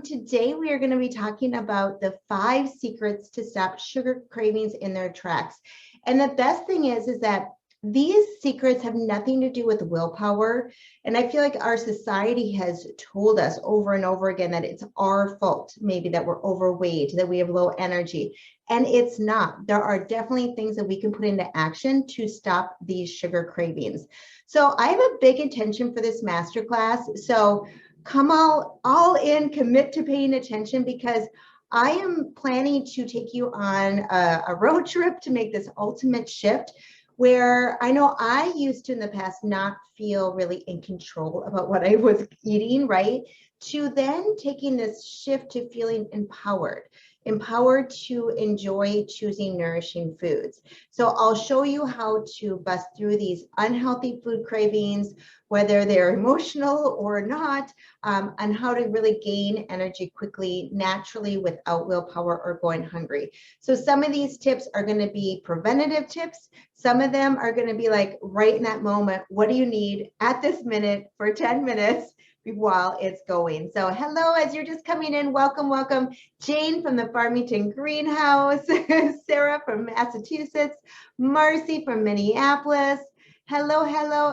Today we are going to be talking about the 5 secrets to stop sugar cravings in their tracks. And the best thing is that these secrets have nothing to do with willpower. And I feel like our society has told us over and over again that it's our fault, maybe that we're overweight, that we have low energy. And it's not. There are definitely things that we can put into action to stop these sugar cravings. So I have a big intention for this masterclass. So come all in, commit to paying attention, because I am planning to take you on a road trip to make this ultimate shift, where I know I used to in the past not feel really in control about what I was eating, right? To then taking this shift to feeling empowered to enjoy choosing nourishing foods. So I'll show you how to bust through these unhealthy food cravings, whether they're emotional or not, and how to really gain energy quickly, naturally, without willpower or going hungry. So some of these tips are going to be preventative tips. Some of them are going to be like right in that moment, what do you need at this minute for 10 minutes while it's going. So hello, as you're just coming in, welcome. Jane from the Farmington Greenhouse, Sarah from Massachusetts, Marcy from Minneapolis. Hello,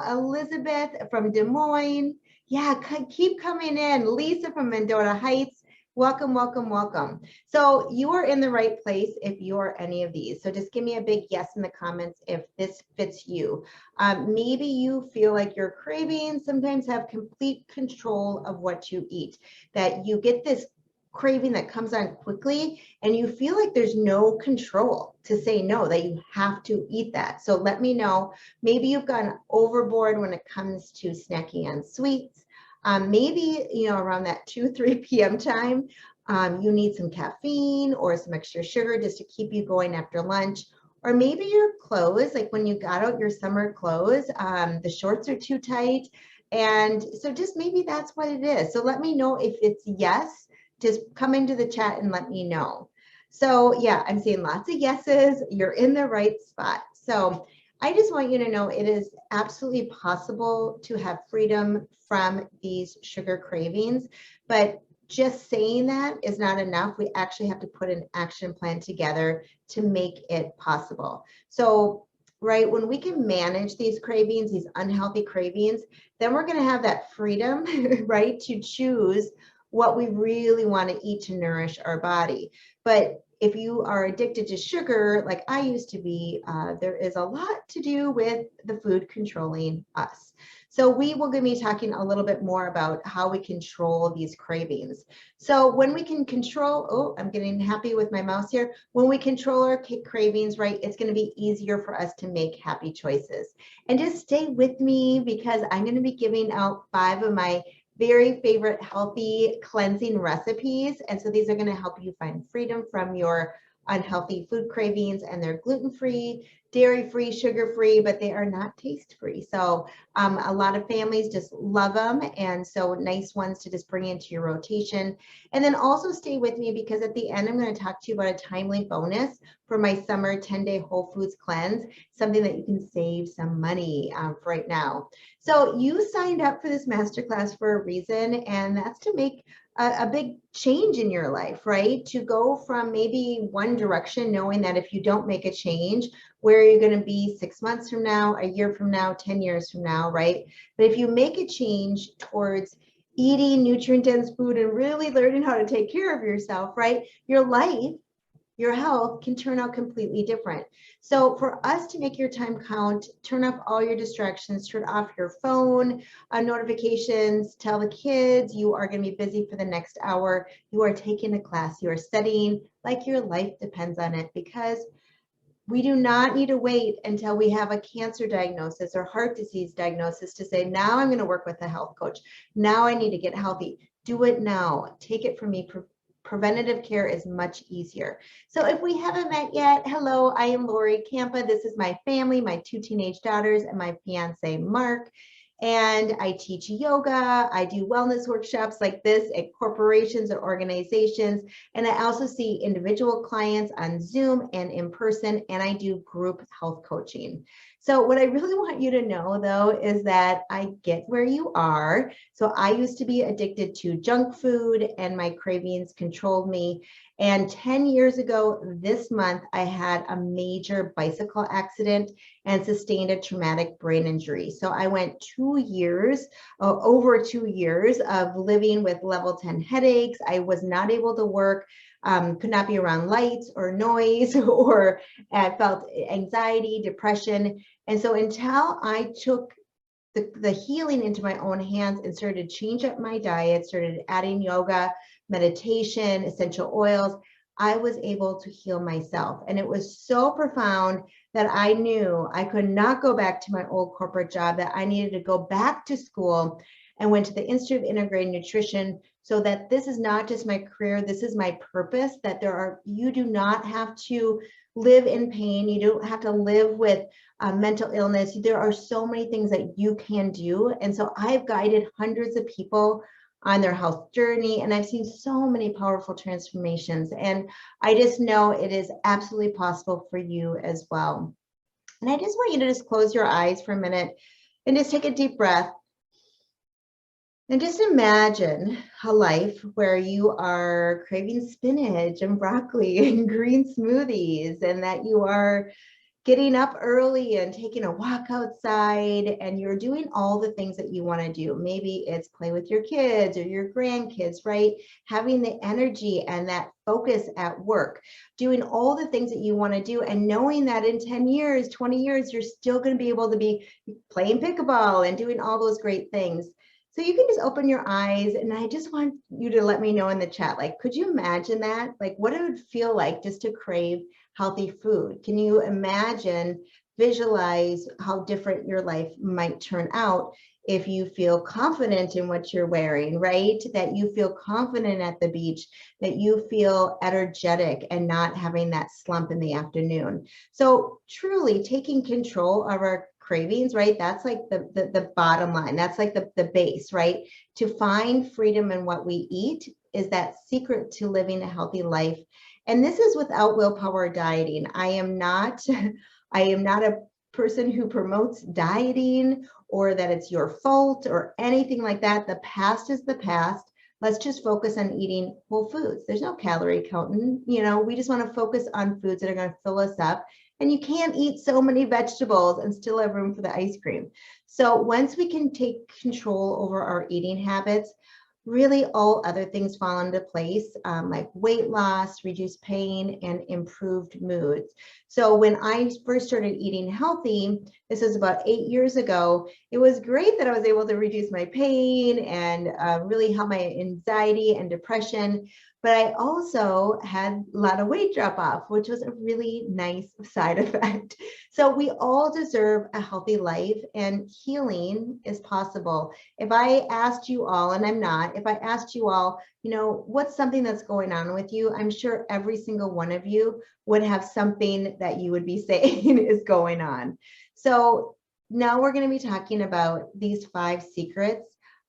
Elizabeth from Des Moines. Yeah, keep coming in. Lisa from Mendota Heights. Welcome. So you are in the right place if you're any of these. So just give me a big yes in the comments if this fits you. Maybe you feel like your cravings sometimes have complete control of what you eat, that you get this craving that comes on quickly and you feel like there's no control to say no, that you have to eat that. So let me know. Maybe you've gone overboard when it comes to snacking on sweets. Maybe, around that 2-3 p.m. time, you need some caffeine or some extra sugar just to keep you going after lunch. Or maybe your clothes, like when you got out your summer clothes, the shorts are too tight. And so just maybe that's what it is. So let me know if it's yes. Just come into the chat and let me know. So yeah, I'm seeing lots of yeses. You're in the right spot. So I just want you to know it is absolutely possible to have freedom from these sugar cravings, but just saying that is not enough. We actually have to put an action plan together to make it possible. So, right, when we can manage these cravings, these unhealthy cravings, then we're going to have that freedom, right, to choose what we really want to eat to nourish our body. But if you are addicted to sugar, like I used to be, there is a lot to do with the food controlling us. So we will be talking a little bit more about how we control these cravings. So when we can control, I'm getting happy with my mouse here. When we control our cravings, right, it's going to be easier for us to make happy choices. And just stay with me because I'm going to be giving out 5 of my very favorite healthy cleansing recipes. And so these are going to help you find freedom from your unhealthy food cravings, and they're gluten-free, dairy-free, sugar-free, but they are not taste-free. So a lot of families just love them. And so nice ones to just bring into your rotation. And then also stay with me because at the end, I'm going to talk to you about a timely bonus for my summer 10-day Whole Foods cleanse, something that you can save some money for right now. So you signed up for this masterclass for a reason, and that's to make a big change in your life, right? To go from maybe one direction, knowing that if you don't make a change, where are you going to be 6 months from now, a year from now, 10 years from now, right? But if you make a change towards eating nutrient-dense food and really learning how to take care of yourself, right? Your life, your health can turn out completely different. So for us to make your time count, turn off all your distractions, turn off your phone notifications, tell the kids you are going to be busy for the next hour. You are taking a class, you are studying like your life depends on it, because we do not need to wait until we have a cancer diagnosis or heart disease diagnosis to say, now I'm going to work with a health coach. Now I need to get healthy. Do it now. Take it from me. Preventative care is much easier. So if we haven't met yet, hello, I am Lori Kampa. This is my family, my 2 teenage daughters, and my fiance, Mark. And I teach yoga. I do wellness workshops like this at corporations or organizations. And I also see individual clients on Zoom and in person, and I do group health coaching. So what I really want you to know though, is that I get where you are. So I used to be addicted to junk food and my cravings controlled me. And 10 years ago this month, I had a major bicycle accident and sustained a traumatic brain injury. So I went 2 years, over 2 years of living with level 10 headaches. I was not able to work, could not be around lights or noise, or felt anxiety, depression. And so until I took the healing into my own hands and started to change up my diet, started adding yoga, meditation, essential oils, I was able to heal myself. And it was so profound that I knew I could not go back to my old corporate job, that I needed to go back to school, and went to the Institute of Integrative Nutrition, so that this is not just my career, this is my purpose, that you do not have to live in pain. You don't have to live with mental illness. There are so many things that you can do. And so I've guided hundreds of people on their health journey, and I've seen so many powerful transformations. And I just know it is absolutely possible for you as well. And I just want you to just close your eyes for a minute and just take a deep breath. And just imagine a life where you are craving spinach and broccoli and green smoothies, and that you are getting up early and taking a walk outside, and you're doing all the things that you want to do. Maybe it's play with your kids or your grandkids, right? Having the energy and that focus at work, doing all the things that you want to do, and knowing that in 10 years, 20 years, you're still going to be able to be playing pickleball and doing all those great things. So you can just open your eyes, and I just want you to let me know in the chat, like, could you imagine that? Like what it would feel like just to crave healthy food? Can you imagine, visualize how different your life might turn out if you feel confident in what you're wearing, right? That you feel confident at the beach, that you feel energetic and not having that slump in the afternoon. So truly taking control of our cravings, right? That's like the bottom line. That's like the base, right? To find freedom in what we eat is that secret to living a healthy life. And this is without willpower dieting. I am not a person who promotes dieting or that it's your fault or anything like that. The past is the past. Let's just focus on eating whole foods. There's no calorie counting. We just want to focus on foods that are going to fill us up. And you can't eat so many vegetables and still have room for the ice cream. So once we can take control over our eating habits, really all other things fall into place, like weight loss, reduced pain, and improved moods. So when I first started eating healthy, this was about 8 years ago, it was great that I was able to reduce my pain and really help my anxiety and depression. But I also had a lot of weight drop off, which was a really nice side effect. So we all deserve a healthy life, and healing is possible. If I asked you all, and I'm not, if I asked you all, what's something that's going on with you, I'm sure every single one of you would have something that you would be saying is going on. So now we're going to be talking about these 5 secrets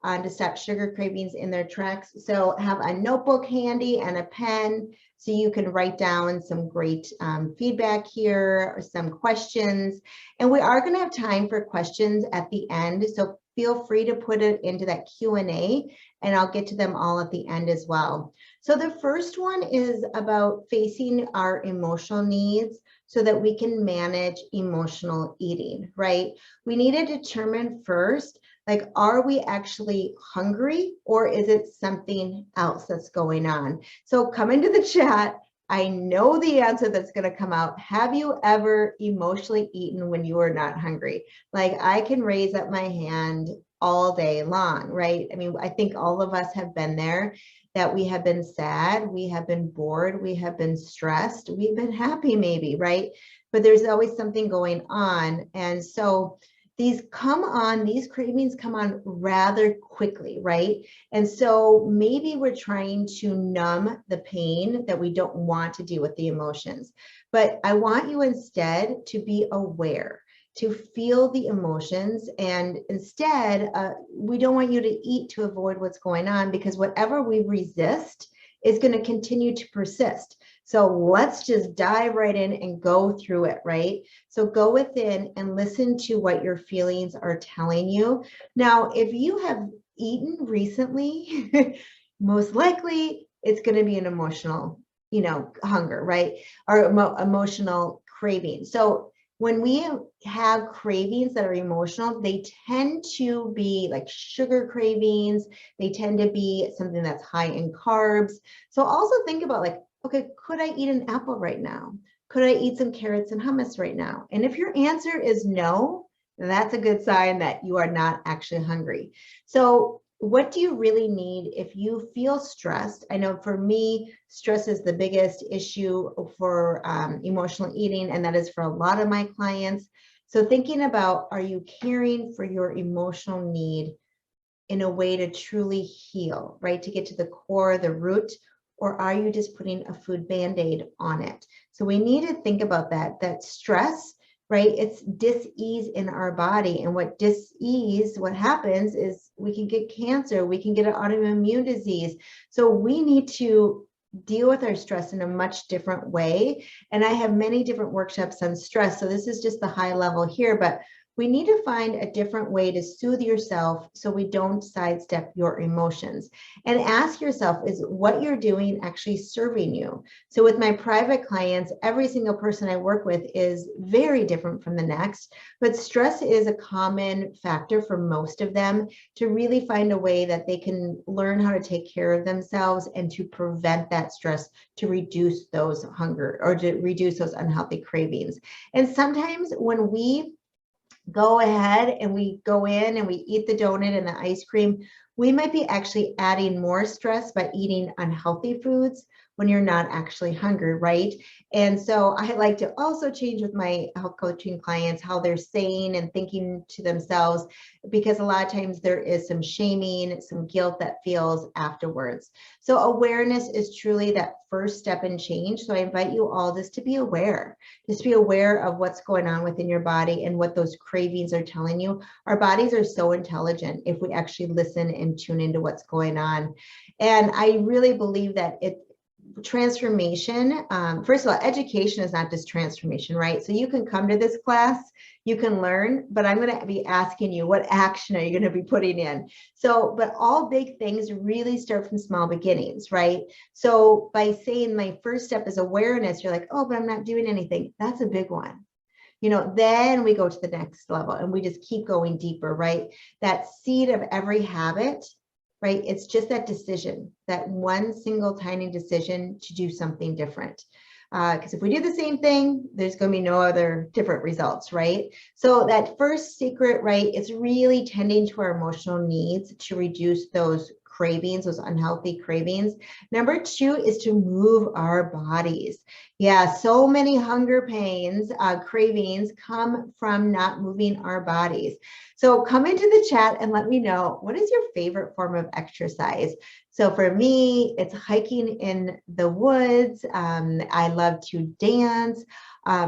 to stop sugar cravings in their tracks. So have a notebook handy and a pen so you can write down some great feedback here or some questions. And we are going to have time for questions at the end. So feel free to put it into that Q&A, and I'll get to them all at the end as well. So the first one is about facing our emotional needs so that we can manage emotional eating, right? We need to determine first, like, are we actually hungry, or is it something else that's going on? So come into the chat. I know the answer that's going to come out. Have you ever emotionally eaten when you are not hungry? Like, I can raise up my hand all day long, right? I mean, I think all of us have been there, that we have been sad, we have been bored, we have been stressed, we've been happy maybe, right? But there's always something going on. And so these cravings come on rather quickly, right? And so maybe we're trying to numb the pain that we don't want to deal with the emotions. But I want you instead to be aware, to feel the emotions. And instead, we don't want you to eat to avoid what's going on, because whatever we resist is going to continue to persist. So let's just dive right in and go through it, right? So go within and listen to what your feelings are telling you. Now, if you have eaten recently, most likely it's going to be an emotional, hunger, right? Or emotional craving. So when we have cravings that are emotional, they tend to be like sugar cravings. They tend to be something that's high in carbs. So also think about like, okay, could I eat an apple right now? Could I eat some carrots and hummus right now? And if your answer is no, that's a good sign that you are not actually hungry. So what do you really need if you feel stressed? I know for me, stress is the biggest issue for emotional eating, and that is for a lot of my clients. So thinking about, are you caring for your emotional need in a way to truly heal, right? To get to the core, the root, or are you just putting a food Band-Aid on it? So we need to think about that stress, right? It's dis-ease in our body. And what dis-ease, what happens is we can get cancer, we can get an autoimmune disease. So we need to deal with our stress in a much different way. And I have many different workshops on stress. So this is just the high level here, but we need to find a different way to soothe yourself so we don't sidestep your emotions. And ask yourself, is what you're doing actually serving you? So with my private clients, every single person I work with is very different from the next, but stress is a common factor for most of them to really find a way that they can learn how to take care of themselves and to prevent that stress, to reduce those hunger or to reduce those unhealthy cravings. And sometimes when we go ahead and we go in and we eat the donut and the ice cream, we might be actually adding more stress by eating unhealthy foods when you're not actually hungry, right? And so I like to also change with my health coaching clients how they're saying and thinking to themselves, because a lot of times there is some shaming, some guilt that feels afterwards. So awareness is truly that first step in change. So I invite you all just to be aware, of what's going on within your body and what those cravings are telling you. Our bodies are so intelligent if we actually listen and tune into what's going on. And I really believe that transformation, first of all, education is not just transformation, right? So you can come to this class, you can learn, but I'm going to be asking you, what action are you going to be putting in? So, but all big things really start from small beginnings, right? So by saying my first step is awareness, you're like, oh, but I'm not doing anything. That's a big one. Then we go to the next level and we just keep going deeper, right? That seed of every habit, right? It's just that decision, that one single tiny decision to do something different. Because if we do the same thing, there's going to be no other different results, right? So that first secret, right, it's really tending to our emotional needs to reduce those cravings, those unhealthy cravings. Number 2 is to move our bodies. Yeah, so many hunger pains, cravings come from not moving our bodies. So come into the chat and let me know, what is your favorite form of exercise? So for me, it's hiking in the woods. I love to dance.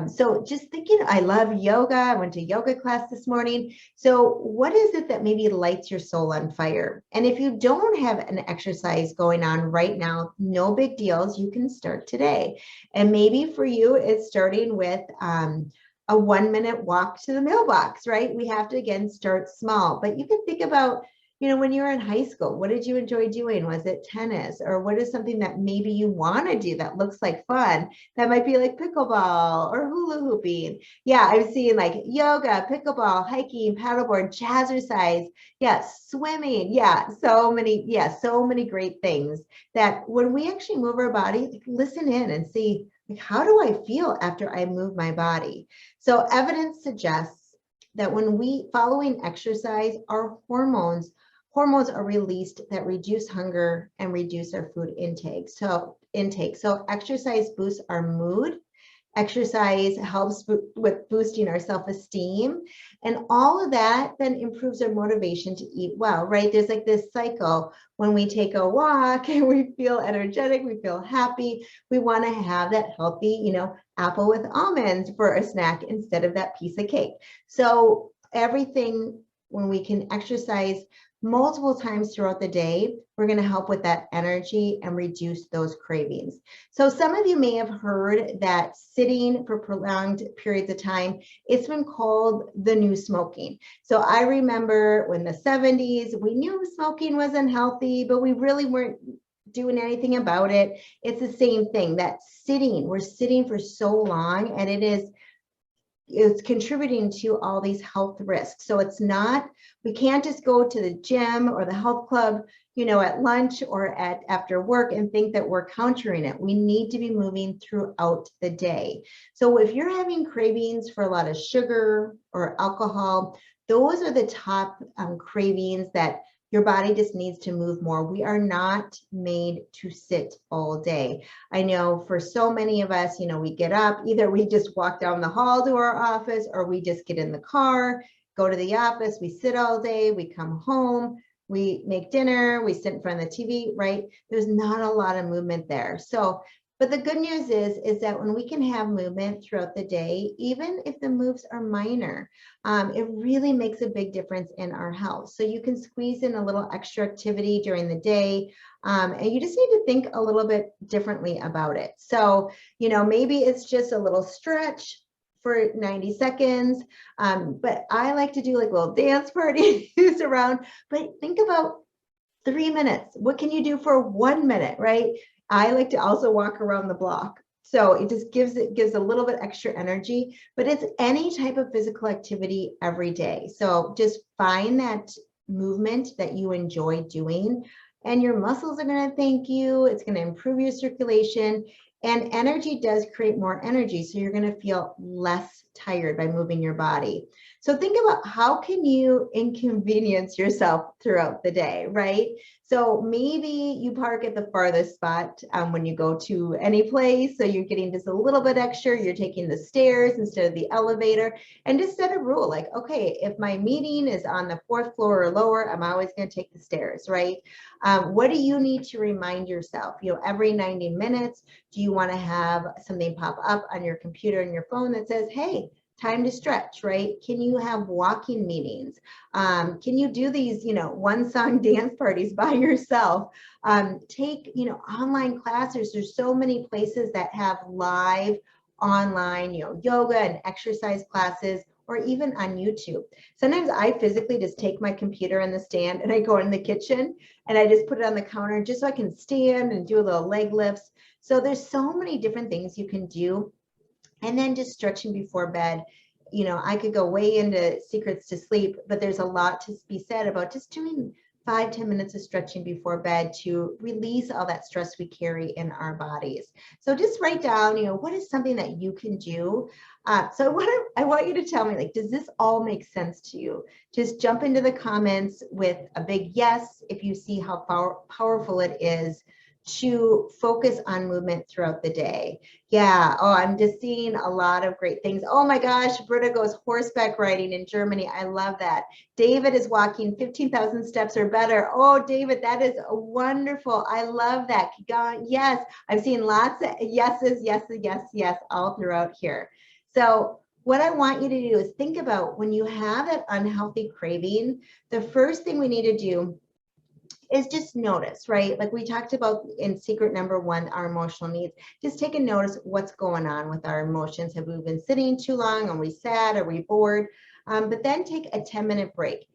So just thinking, I love yoga. I went to yoga class this morning. So what is it that maybe lights your soul on fire? And if you don't have an exercise going on right now, no big deals. You can start today. And maybe for you, it's starting with a 1-minute walk to the mailbox, right? We have to, again, start small, but you can think about, when you were in high school, what did you enjoy doing? Was it tennis? Or what is something that maybe you want to do that looks like fun? That might be like pickleball or hula hooping. Yeah, I'm seeing like yoga, pickleball, hiking, paddleboard, jazzercise. Yeah, swimming. Yeah, so many great things that when we actually move our body, listen in and see, like, how do I feel after I move my body? So evidence suggests that when following exercise, our hormones are released that reduce hunger and reduce our food intake. So exercise boosts our mood. Exercise helps with boosting our self-esteem, and all of that then improves our motivation to eat well, right? There's like this cycle. When we take a walk and we feel energetic, we feel happy, we want to have that healthy, apple with almonds for a snack instead of that piece of cake. So everything, when we can exercise, multiple times throughout the day, we're going to help with that energy and reduce those cravings. So some of you may have heard that sitting for prolonged periods of time, it's been called the new smoking. So I remember when the 70s, we knew smoking was unhealthy, but we really weren't doing anything about it. It's the same thing, that we're sitting for so long, and it's contributing to all these health risks. So we can't just go to the gym or the health club, at lunch or after work and think that we're countering it. We need to be moving throughout the day. So if you're having cravings for a lot of sugar or alcohol, those are the top cravings that your body just needs to move more. We are not made to sit all day. I know for so many of us, we get up, either we just walk down the hall to our office, or we just get in the car, go to the office, we sit all day, we come home, we make dinner, we sit in front of the TV, right? There's not a lot of movement there. But the good news is that when we can have movement throughout the day, even if the moves are minor, it really makes a big difference in our health. So you can squeeze in a little extra activity during the day, and you just need to think a little bit differently about it. So, maybe it's just a little stretch for 90 seconds, but I like to do like little dance parties around, but think about 3 minutes. What can you do for 1 minute, right? I like to also walk around the block. So it just gives a little bit extra energy, but it's any type of physical activity every day. So just find that movement that you enjoy doing, and your muscles are going to thank you. It's going to improve your circulation, and energy does create more energy. So you're going to feel less tired by moving your body. So think about how can you inconvenience yourself throughout the day, right? So maybe you park at the farthest spot when you go to any place. So you're getting just a little bit extra. You're taking the stairs instead of the elevator, and just set a rule like, okay, if my meeting is on the 4th floor or lower, I'm always going to take the stairs, right? What do you need to remind yourself? Every 90 minutes, do you want to have something pop up on your computer and your phone that says, hey, time to stretch, right? Can you have walking meetings? Can you do these, one song dance parties by yourself? Take, online classes. There's so many places that have live online, yoga and exercise classes, or even on YouTube. Sometimes I physically just take my computer in the stand and I go in the kitchen and I just put it on the counter just so I can stand and do a little leg lifts. So there's so many different things you can do. And then just stretching before bed. I could go way into secrets to sleep, but there's a lot to be said about just doing 5-10 minutes of stretching before bed to release all that stress we carry in our bodies. So just write down, what is something that you can do? So I want you to tell me, like, does this all make sense to you? Just jump into the comments with a big yes if you see how powerful it is to focus on movement throughout the day. Yeah, I'm just seeing a lot of great things. Oh my gosh, Britta goes horseback riding in Germany. I love that. David is walking 15,000 steps or better. Oh, David, that is wonderful. I love that. Yes, I'm seeing lots of yeses, yes, all throughout here. So what I want you to do is think about when you have that unhealthy craving, the first thing we need to do is just notice, right? Like we talked about in secret number 1, our emotional needs. Just take a notice what's going on with our emotions. Have we been sitting too long? Are we sad? Are we bored? But then take a 10-minute break.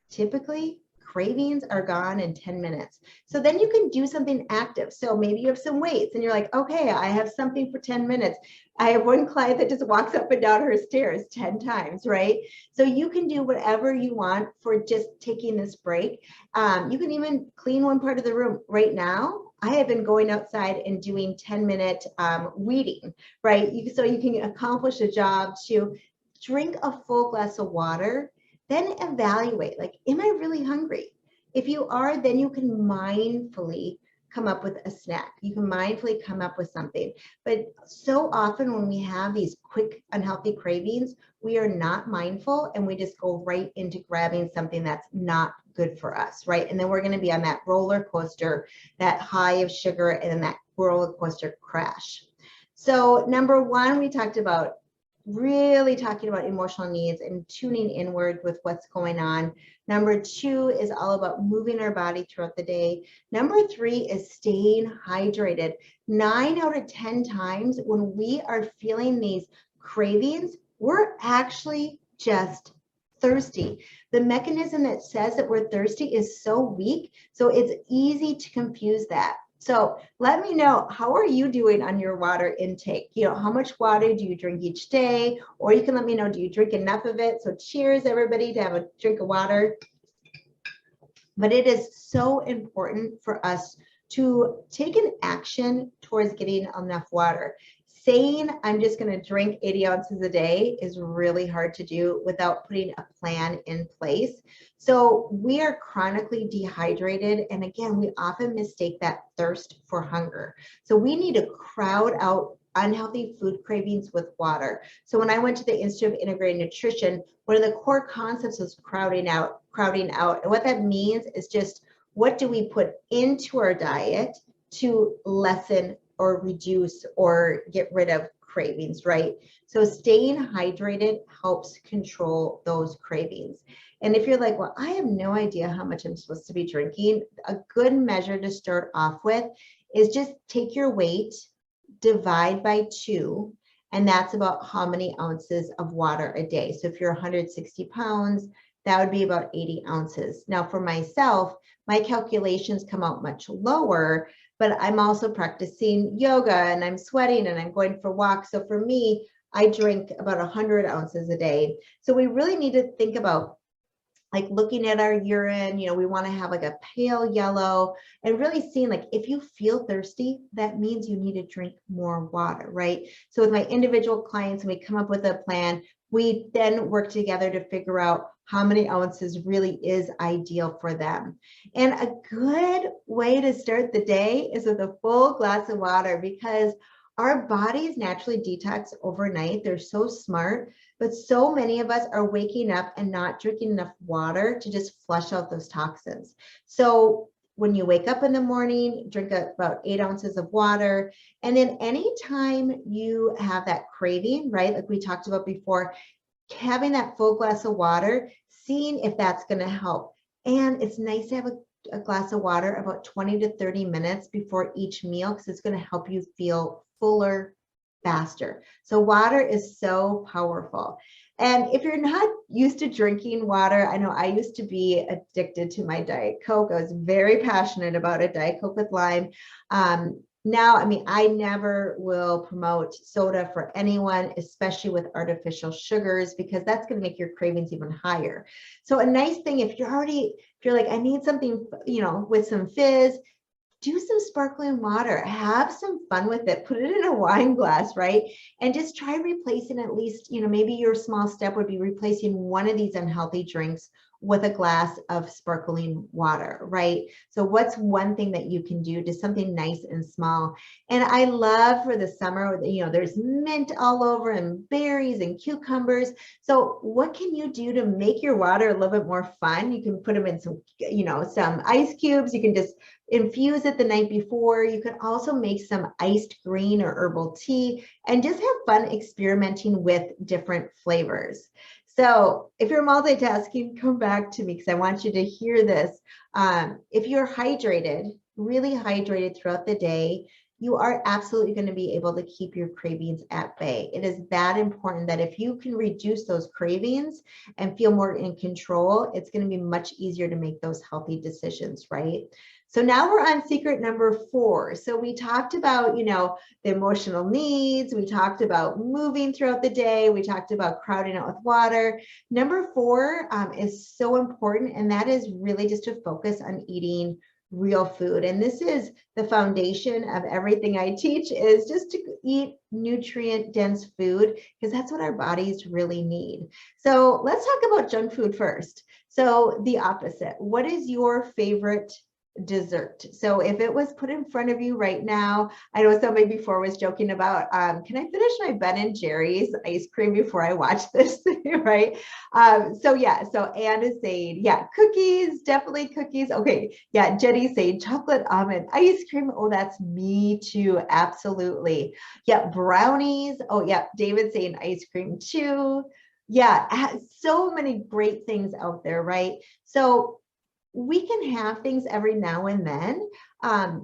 Typically, cravings are gone in 10 minutes. So then you can do something active. So maybe you have some weights and you're like, okay, I have something for 10 minutes. I have one client that just walks up and down her stairs 10 times, right? So you can do whatever you want for just taking this break. You can even clean one part of the room. Right now, I have been going outside and doing 10-minute weeding, right? So you can accomplish a job to drink a full glass of water. Then evaluate, like, am I really hungry? If you are, then you can mindfully come up with a snack. You can mindfully come up with something. But so often when we have these quick, unhealthy cravings, we are not mindful and we just go right into grabbing something that's not good for us, right? And then we're going to be on that roller coaster, that high of sugar, and then that roller coaster crash. So number 1, we talked about really talking about emotional needs and tuning inward with what's going on. Number 2 is all about moving our body throughout the day. Number 3 is staying hydrated. 9 out of 10 times when we are feeling these cravings, we're actually just thirsty. The mechanism that says that we're thirsty is so weak, so it's easy to confuse that. So let me know, how are you doing on your water intake? You know, how much water do you drink each day? Or you can let me know, do you drink enough of it? So cheers, everybody, to have a drink of water. But it is so important for us to take an action towards getting enough water. Saying I'm just going to drink 80 ounces a day is really hard to do without putting a plan in place. So we are chronically dehydrated. And again, we often mistake that thirst for hunger. So we need to crowd out unhealthy food cravings with water. So when I went to the Institute of Integrative Nutrition, one of the core concepts was crowding out. And what that means is just, what do we put into our diet to lessen or reduce or get rid of cravings, right? So staying hydrated helps control those cravings. And if you're like, well, I have no idea how much I'm supposed to be drinking, a good measure to start off with is just take your weight, divide by 2, and that's about how many ounces of water a day. So if you're 160 pounds, that would be about 80 ounces. Now for myself, my calculations come out much lower, but I'm also practicing yoga and I'm sweating and I'm going for walks. So for me, I drink about 100 ounces a day. So we really need to think about, like, looking at our urine, you know, we want to have like a pale yellow, and really seeing, like, if you feel thirsty, that means you need to drink more water, right? So with my individual clients, when we come up with a plan, we then work together to figure out how many ounces really is ideal for them. And a good way to start the day is with a full glass of water, because our bodies naturally detox overnight. They're so smart, but so many of us are waking up and not drinking enough water to just flush out those toxins. So when you wake up in the morning, drink about 8 ounces of water. And then anytime you have that craving, right, like we talked about before, having that full glass of water, seeing if that's going to help. And it's nice to have a glass of water about 20 to 30 minutes before each meal, because it's going to help you feel fuller faster. So water is so powerful. And if you're not used to drinking water, I know I used to be addicted to my Diet Coke. I was very passionate about it, Diet Coke with lime. Now, I mean, I never will promote soda for anyone, especially with artificial sugars, because that's going to make your cravings even higher. So a nice thing, if you're like, I need something, you know, with some fizz, do some sparkling water, have some fun with it, put it in a wine glass, right? And just try replacing, at least, you know, maybe your small step would be replacing one of these unhealthy drinks with a glass of sparkling water, right? So what's one thing that you can do, just something nice and small? And I love for the summer, you know, there's mint all over and berries and cucumbers. So what can you do to make your water a little bit more fun? You can put them in some, you know, some ice cubes. You can just infuse it the night before. You could also make some iced green or herbal tea and just have fun experimenting with different flavors. So if you're multitasking, come back to me, because I want you to hear this. If you're hydrated, really hydrated throughout the day, you are absolutely going to be able to keep your cravings at bay. It is that important that if you can reduce those cravings and feel more in control, it's going to be much easier to make those healthy decisions, right? So now we're on secret number 4. So we talked about, you know, the emotional needs. We talked about moving throughout the day. We talked about crowding out with water. Number 4 is so important, and that is really just to focus on eating real food. And this is the foundation of everything I teach, is just to eat nutrient dense food, because that's what our bodies really need. So let's talk about junk food first. So the opposite. What is your favorite dessert. So if it was put in front of you right now, I know somebody before was joking about, can I finish my Ben and Jerry's ice cream before I watch this, right? So yeah, so Anne is saying, yeah, cookies, definitely cookies. Okay, yeah, Jenny's saying chocolate almond ice cream. Oh, that's me too, absolutely. Yeah, brownies. Oh yeah, David's saying ice cream too. Yeah, so many great things out there, right? So we can have things every now and then.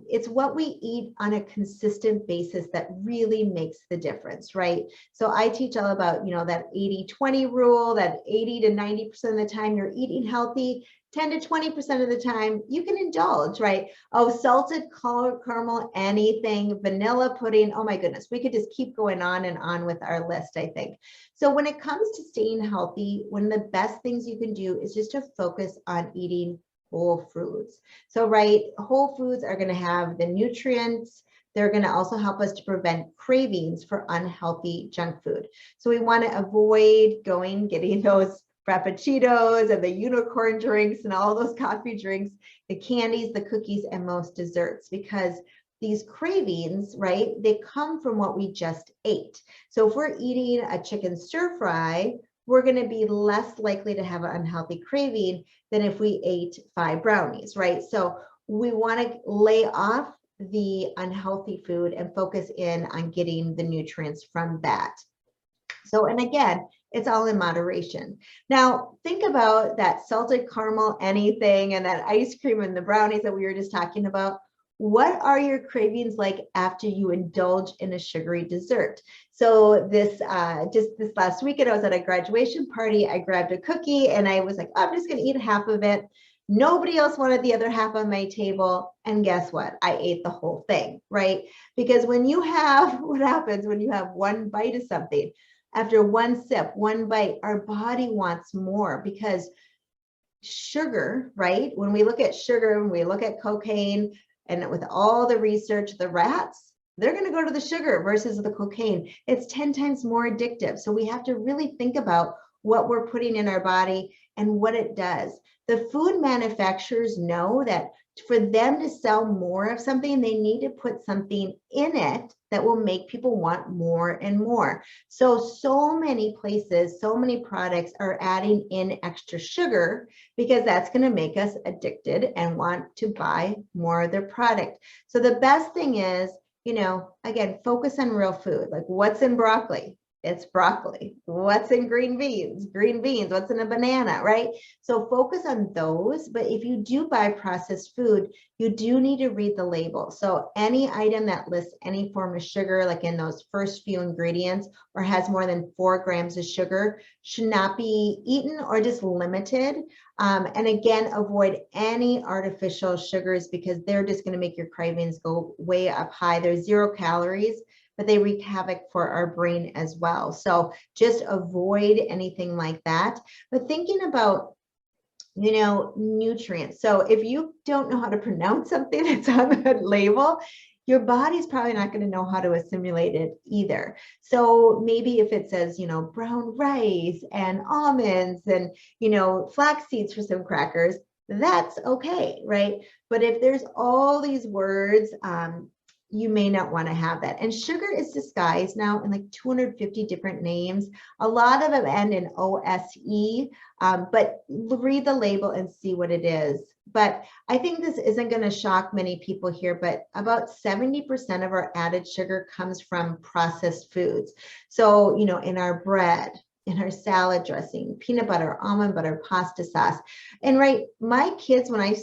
It's what we eat on a consistent basis that really makes the difference, right? So I teach all about, that 80-20 rule, that 80 to 90% of the time you're eating healthy, 10 to 20% of the time you can indulge, right? Oh, salted caramel, anything, vanilla pudding. Oh my goodness, we could just keep going on and on with our list, I think. So when it comes to staying healthy, one of the best things you can do is just to focus on eating whole foods. So, right, whole foods are going to have the nutrients. They're going to also help us to prevent cravings for unhealthy junk food. So we want to avoid getting those frappuccinos and the unicorn drinks and all those coffee drinks, the candies, the cookies, and most desserts, because these cravings, right, they come from what we just ate. So if we're eating a chicken stir fry, we're going to be less likely to have an unhealthy craving than if we ate 5 brownies, right? So we want to lay off the unhealthy food and focus in on getting the nutrients from that. So, and again, it's all in moderation. Now, think about that salted caramel anything and that ice cream and the brownies that we were just talking about. What are your cravings like after you indulge in a sugary dessert? So just this last weekend, I was at a graduation party. I grabbed a cookie and I was like, oh, I'm just going to eat half of it. Nobody else wanted the other half on my table. And guess what? I ate the whole thing, right? Because what happens when you have one bite of something, after one sip, one bite, our body wants more, because sugar, right? When we look at sugar, when we look at cocaine, and with all the research, the rats, they're going to go to the sugar versus the cocaine. It's 10 times more addictive. So we have to really think about what we're putting in our body and what it does. The food manufacturers know that for them to sell more of something, they need to put something in it that will make people want more and more. So many places, so many products are adding in extra sugar because that's going to make us addicted and want to buy more of their product. So the best thing is, again, focus on real food. Like, what's in broccoli? It's broccoli. What's in green beans? Green beans. What's in a banana, right? So focus on those. But if you do buy processed food, you do need to read the label. So any item that lists any form of sugar, like in those first few ingredients, or has more than 4 grams of sugar, should not be eaten or just limited. And again, avoid any artificial sugars, because they're just going to make your cravings go way up high. They're 0 calories, but they wreak havoc for our brain as well. So just avoid anything like that. But thinking about, nutrients. So if you don't know how to pronounce something that's on the label, your body's probably not going to know how to assimilate it either. So maybe if it says, brown rice and almonds and, flax seeds for some crackers, that's okay, right? But if there's all these words, you may not want to have that. And sugar is disguised now in like 250 different names. A lot of them end in OSE, but read the label and see what it is. But I think this isn't going to shock many people here, but about 70% of our added sugar comes from processed foods. So, in our bread, in our salad dressing, peanut butter, almond butter, pasta sauce. And right, my kids, when I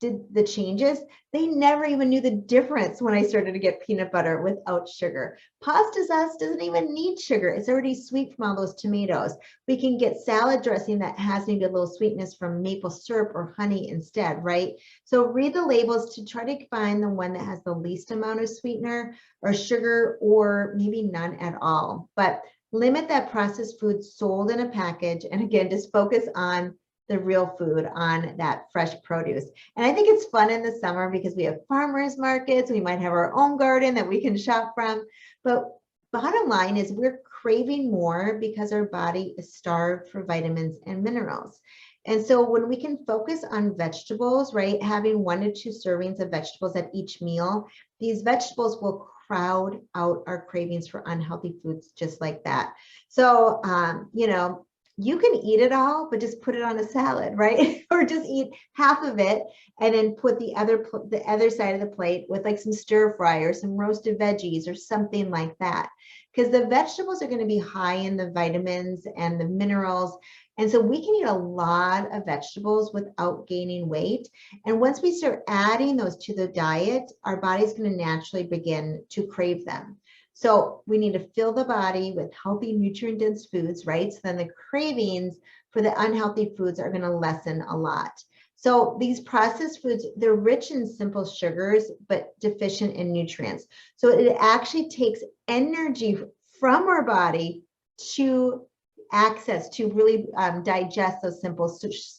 did the changes, they never even knew the difference when I started to get peanut butter without sugar. Pasta sauce doesn't even need sugar. It's already sweet from all those tomatoes. We can get salad dressing that has maybe a little sweetness from maple syrup or honey instead, right? So read the labels to try to find the one that has the least amount of sweetener or sugar, or maybe none at all. But limit that processed food sold in a package. And again, just focus on the real food, on that fresh produce. And I think it's fun in the summer because we have farmers markets. We might have our own garden that we can shop from. But bottom line is we're craving more because our body is starved for vitamins and minerals. And so when we can focus on vegetables, right, having 1 to 2 servings of vegetables at each meal, these vegetables will crowd out our cravings for unhealthy foods just like that. So, you know, you can eat it all, but just put it on a salad, right? Or just eat half of it and then put the other side of the plate with like some stir fry or some roasted veggies or something like that. Because the vegetables are going to be high in the vitamins and the minerals. And so we can eat a lot of vegetables without gaining weight. And once we start adding those to the diet, our body's going to naturally begin to crave them. So we need to fill the body with healthy, nutrient-dense foods, right? So then the cravings for the unhealthy foods are going to lessen a lot. So these processed foods, they're rich in simple sugars, but deficient in nutrients. So it actually takes energy from our body to access to really digest those simple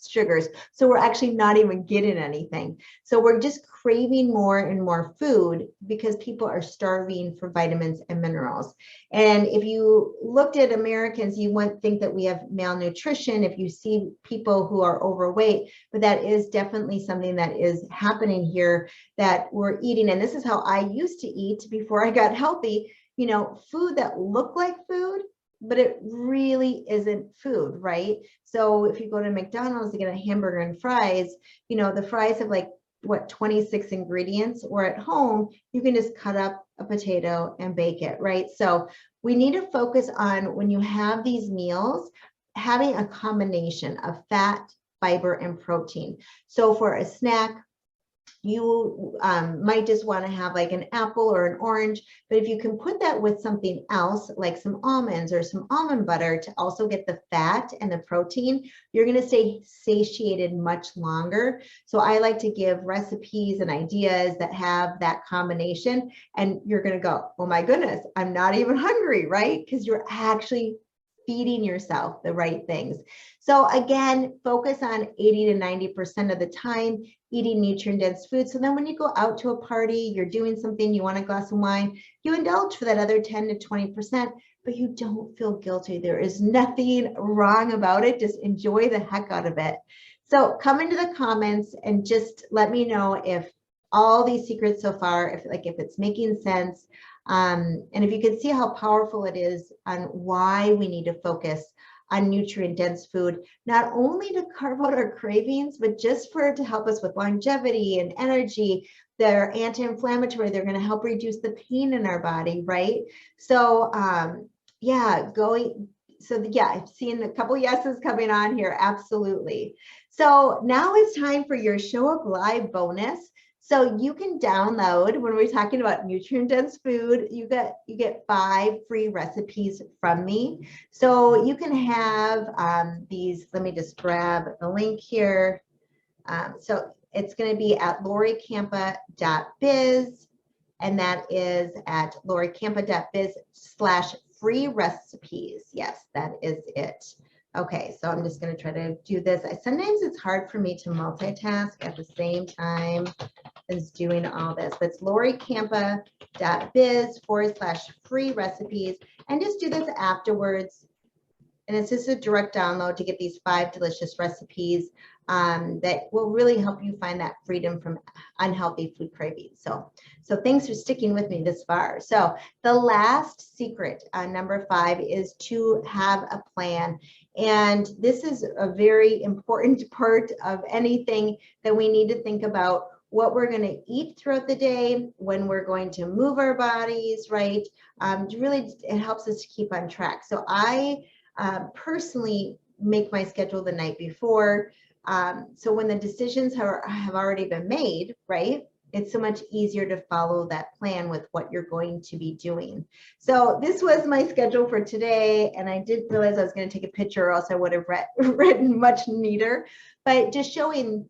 sugars. So we're actually not even getting anything. So we're just craving more and more food because people are starving for vitamins and minerals. And if you looked at Americans, you wouldn't think that we have malnutrition if you see people who are overweight, but that is definitely something that is happening here, that we're eating. And this is how I used to eat before I got healthy, you know, food that looked like food, but it really isn't food, right? So if you go to McDonald's to get a hamburger and fries, you know, the fries have like, what, 26 ingredients, or at home, you can just cut up a potato and bake it, right? So we need to focus on, when you have these meals, having a combination of fat, fiber, and protein. So for a snack, you might just want to have like an apple or an orange, but if you can put that with something else, like some almonds or some almond butter, to also get the fat and the protein, you're going to stay satiated much longer. So I like to give recipes and ideas that have that combination, and you're going to go, oh my goodness, I'm not even hungry, right? Because you're actually feeding yourself the right things. So again, focus on 80 to 90% of the time eating nutrient-dense food. So then when you go out to a party, you're doing something, you want a glass of wine, you indulge for that other 10 to 20%, but you don't feel guilty. There is nothing wrong about it. Just enjoy the heck out of it. So come into the comments and just let me know if all these secrets so far, if it's making sense. And if you can see how powerful it is on why we need to focus on nutrient-dense food, not only to carve out our cravings, but just for it to help us with longevity and energy. They're anti-inflammatory. They're going to help reduce the pain in our body, right? So yeah, I'm seeing a couple yeses coming on here. Absolutely. So now it's time for your Show Up Live bonus. So you can download, when we're talking about nutrient-dense food, you get 5 free recipes from me. So you can have these. Let me just grab the link here. So it's going to be at lorikampa.biz, and that is at lorikampa.biz/free recipes. Yes, that is it. Okay, so I'm just going to try to do this. Sometimes it's hard for me to multitask at the same time as doing all this, but it's lorikampa.biz/free recipes, and just do this afterwards. And it's just a direct download to get these 5 delicious recipes that will really help you find that freedom from unhealthy food cravings. So thanks for sticking with me this far. So the last secret, number 5, is to have a plan. And this is a very important part of anything that we need to think about: what we're going to eat throughout the day, when we're going to move our bodies, right? Really, it helps us to keep on track. So I personally make my schedule the night before. So when the decisions have already been made, right, it's so much easier to follow that plan with what you're going to be doing. So this was my schedule for today, and I did realize I was going to take a picture, or else I would have written much neater. But just showing,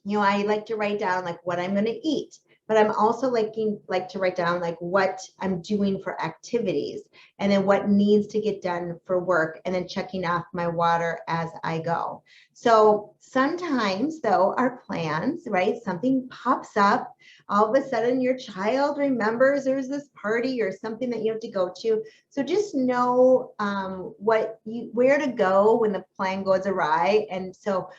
you know, I like to write down like what I'm going to eat, but I'm also like to write down like what I'm doing for activities, and then what needs to get done for work, and then checking off my water as I go. So sometimes though, our plans, right, something pops up all of a sudden your child remembers there's this party or something that you have to go to. So just know where to go when the plan goes awry. And so,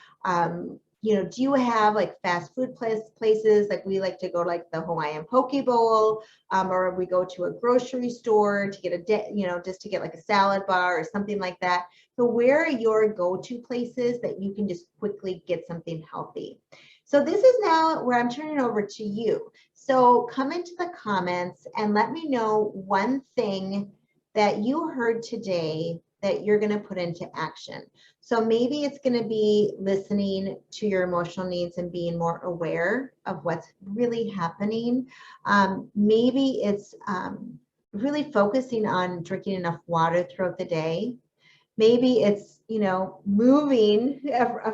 you know, do you have like fast food places? Like we like to go like the Hawaiian Poke Bowl, or we go to a grocery store to get you know, just to get like a salad bar or something like that. So where are your go-to places that you can just quickly get something healthy? So this is now where I'm turning over to you. So come into the comments and let me know one thing that you heard today that you're going to put into action. So maybe it's going to be listening to your emotional needs and being more aware of what's really happening. Maybe it's really focusing on drinking enough water throughout the day. Maybe it's, you know, moving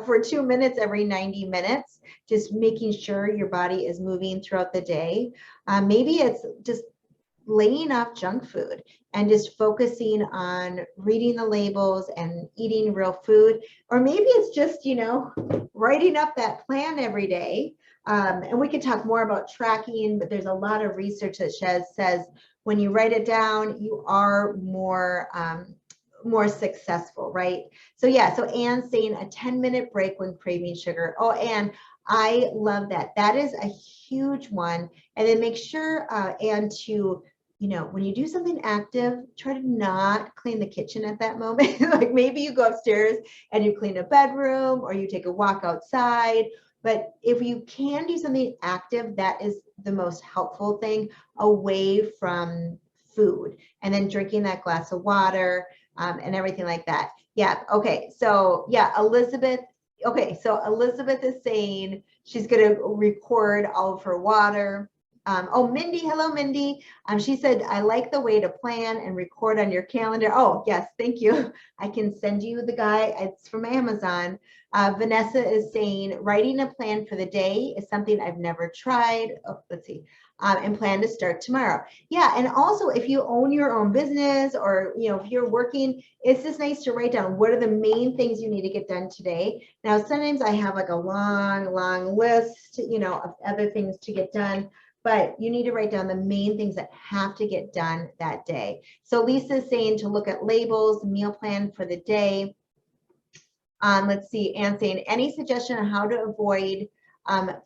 for 2 minutes every 90 minutes, just making sure your body is moving throughout the day. Maybe it's just laying off junk food and just focusing on reading the labels and eating real food. Or maybe it's just, you know, writing up that plan every day. And we can talk more about tracking, but there's a lot of research that says when you write it down, you are more successful, right? So yeah, so Anne's saying a 10-minute break when craving sugar. Oh, Anne, I love that. That is a huge one. And then make sure, Anne, to, you know, when you do something active, try to not clean the kitchen at that moment. Like maybe you go upstairs and you clean a bedroom or you take a walk outside. But if you can do something active, that is the most helpful thing away from food. And then drinking that glass of water and everything like that. Yeah. Okay. So yeah, Elizabeth. Okay. So Elizabeth is saying she's going to record all of her water. Oh, Mindy. Hello, Mindy. She said, I like the way to plan and record on your calendar. Oh, yes. Thank you. I can send you the guy. It's from Amazon. Vanessa is saying, writing a plan for the day is something I've never tried. Oh, let's see. And plan to start tomorrow. Yeah, and also if you own your own business or, you know, if you're working, it's just nice to write down what are the main things you need to get done today. Now, sometimes I have like a long list, you know, of other things to get done, but you need to write down the main things that have to get done that day. So Lisa's saying to look at labels, meal plan for the day. Let's see, Anne saying, any suggestion on how to avoid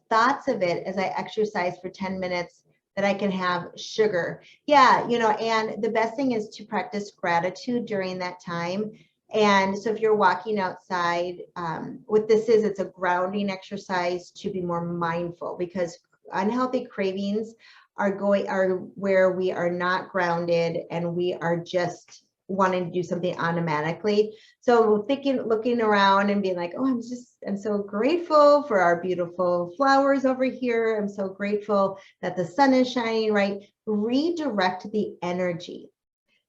thoughts of it as I exercise for 10 minutes that I can have sugar? Yeah, you know, and the best thing is to practice gratitude during that time. And so if you're walking outside, what this is, it's a grounding exercise to be more mindful, because unhealthy cravings are where we are not grounded and we are just wanting to do something automatically. So looking around and being like, oh, I'm so grateful for our beautiful flowers over here. I'm so grateful that the sun is shining, right? Redirect the energy,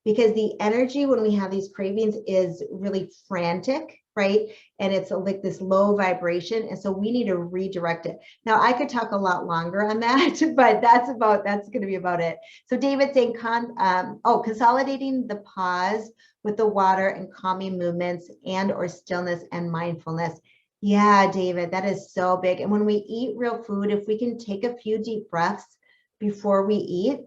because the energy when we have these cravings is really frantic, right? And it's like this low vibration. And so we need to redirect it. Now I could talk a lot longer on that, but that's going to be about it. So David saying, consolidating the pause with the water and calming movements and or stillness and mindfulness. Yeah, David, that is so big. And when we eat real food, if we can take a few deep breaths before we eat,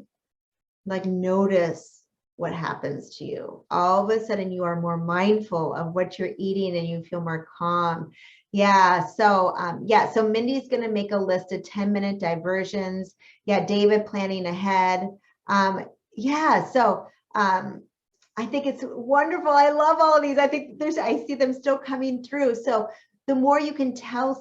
like notice what happens to you. All of a sudden you are more mindful of what you're eating and you feel more calm. Yeah. So, so Mindy's going to make a list of 10-minute diversions. Yeah. David planning ahead. So, I think it's wonderful. I love all of these. I think I see them still coming through. So the more you can tell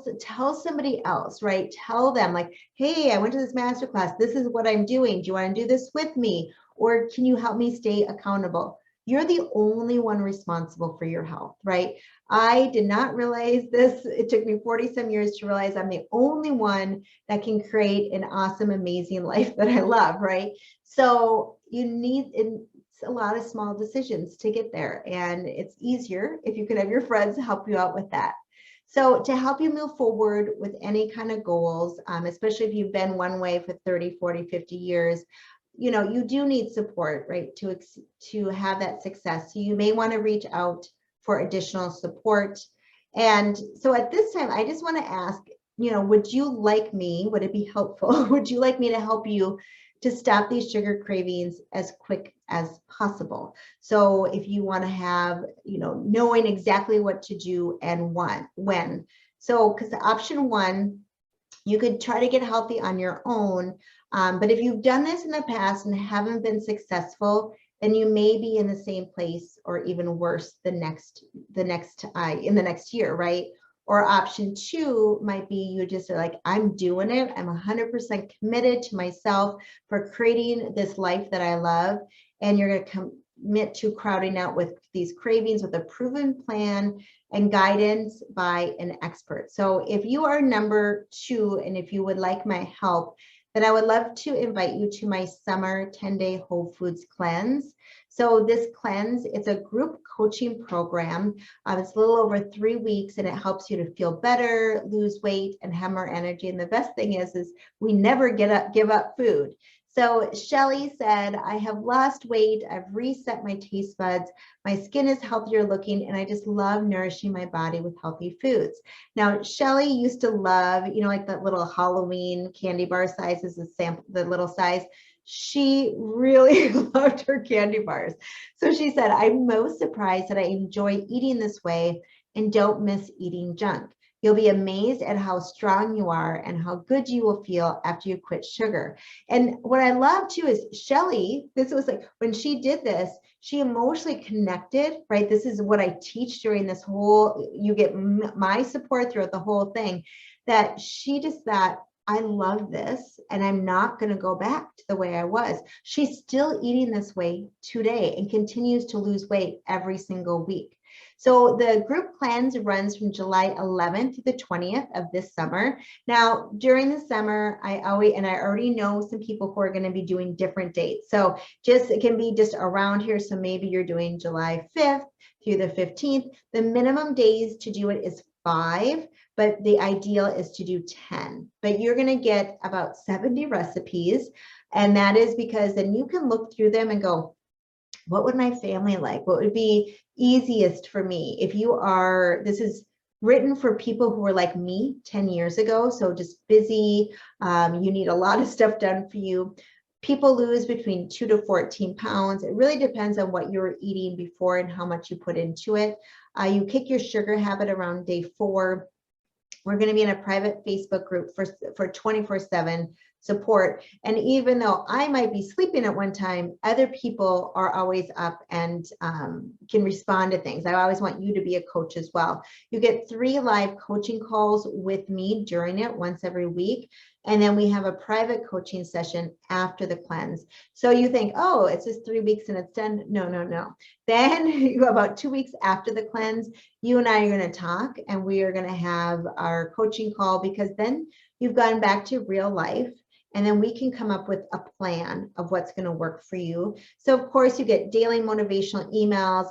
somebody else, right? Tell them like, hey, I went to this masterclass. This is what I'm doing. Do you want to do this with me? Or can you help me stay accountable? You're the only one responsible for your health, right? I did not realize this. It took me 40 some years to realize I'm the only one that can create an awesome, amazing life that I love, right? So you need a lot of small decisions to get there. And it's easier if you can have your friends help you out with that. So to help you move forward with any kind of goals, especially if you've been one way for 30, 40, 50 years, you know, you do need support, right, to have that success. So you may want to reach out for additional support. And so at this time, I just want to ask, would you like me, would it be helpful? Would you like me to help you to stop these sugar cravings as quick as possible? So if you want to have, knowing exactly what to do and when. So, because option one, you could try to get healthy on your own. But if you've done this in the past and haven't been successful, then you may be in the same place or even worse in the next year, right? Or option two might be you just are like, I'm doing it. I'm 100% committed to myself for creating this life that I love. And you're going to commit to crowding out with these cravings with a proven plan and guidance by an expert. So if you are number two, and if you would like my help, then I would love to invite you to my summer 10-day Whole Foods cleanse. So this cleanse, it's a group coaching program. It's a little over 3 weeks, and it helps you to feel better, lose weight, and have more energy. And the best thing is we never give up food. So Shelly said, I have lost weight, I've reset my taste buds, my skin is healthier looking, and I just love nourishing my body with healthy foods. Now, Shelly used to love, like that little Halloween candy bar sizes, the little size. She really loved her candy bars. So she said, I'm most surprised that I enjoy eating this way and don't miss eating junk. You'll be amazed at how strong you are and how good you will feel after you quit sugar. And what I love too is Shelly, this was like when she did this, she emotionally connected, right? This is what I teach during this whole, you get my support throughout the whole thing, that she just thought, I love this and I'm not going to go back to the way I was. She's still eating this way today and continues to lose weight every single week. So the group cleanse runs from July 11th to the 20th of this summer. Now, during the summer, I already know some people who are going to be doing different dates. So it can be just around here. So maybe you're doing July 5th through the 15th. The minimum days to do it is 5, but the ideal is to do 10. But you're going to get about 70 recipes. And that is because then you can look through them and go, what would my family like? What would be easiest for me? This is written for people who were like me 10 years ago. So just busy, you need a lot of stuff done for you. People lose between 2 to 14 pounds. It really depends on what you were eating before and how much you put into it. You kick your sugar habit around day 4. We're going to be in a private Facebook group for 24/7 support. And even though I might be sleeping at one time, other people are always up and can respond to things. I always want you to be a coach as well. You get 3 live coaching calls with me during it once every week. And then we have a private coaching session after the cleanse. So you think, oh, it's just 3 weeks and it's done. No. Then about 2 weeks after the cleanse, you and I are going to talk and we are going to have our coaching call, because then you've gone back to real life. And then we can come up with a plan of what's going to work for you. So of course you get daily motivational emails,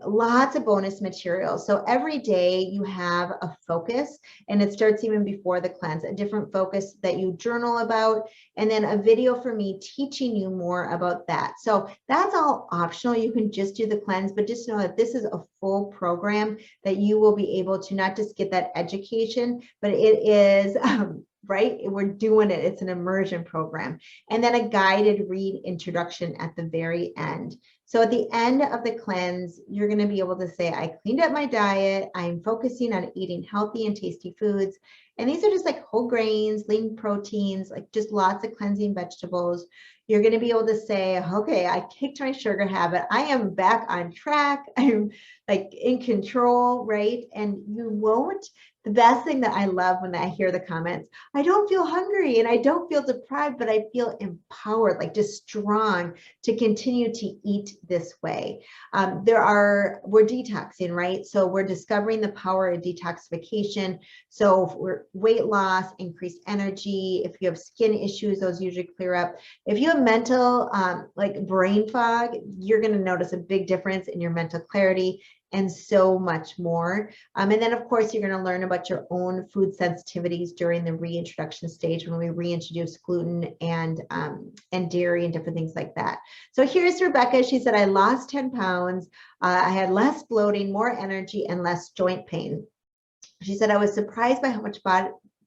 lots of bonus materials. So every day you have a focus, and it starts even before the cleanse, a different focus that you journal about, and then a video for me teaching you more about that. So that's all optional. You can just do the cleanse, but just know that this is a full program that you will be able to not just get that education, but it is right? We're doing it. It's an immersion program. And then a guided read introduction at the very end. So at the end of the cleanse, you're going to be able to say, I cleaned up my diet. I'm focusing on eating healthy and tasty foods. And these are just like whole grains, lean proteins, like just lots of cleansing vegetables. You're going to be able to say, okay, I kicked my sugar habit. I am back on track. I'm like in control, right? And you won't. The best thing that I love when I hear the comments, I don't feel hungry and I don't feel deprived, but I feel empowered, like just strong to continue to eat this way. We're detoxing, right? So we're discovering the power of detoxification. So for weight loss, increased energy, if you have skin issues, those usually clear up. If you have mental, like brain fog, you're going to notice a big difference in your mental clarity and so much more. And then of course, you're going to learn about your own food sensitivities during the reintroduction stage when we reintroduce gluten and dairy and different things like that. So here's Rebecca. She said, I lost 10 pounds. I had less bloating, more energy, and less joint pain. She said, I was surprised by how much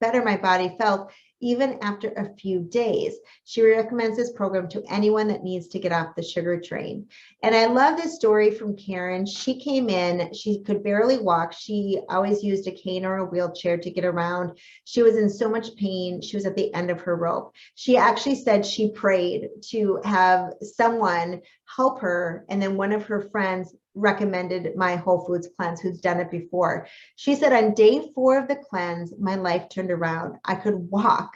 better my body felt even after a few days. She recommends this program to anyone that needs to get off the sugar train. And I love this story from Karen. She came in, she could barely walk. She always used a cane or a wheelchair to get around. She was in so much pain. She was at the end of her rope. She actually said she prayed to have someone help her. And then one of her friends recommended my Whole Foods cleanse, who's done it before. She said on day 4 of the cleanse, my life turned around. I could walk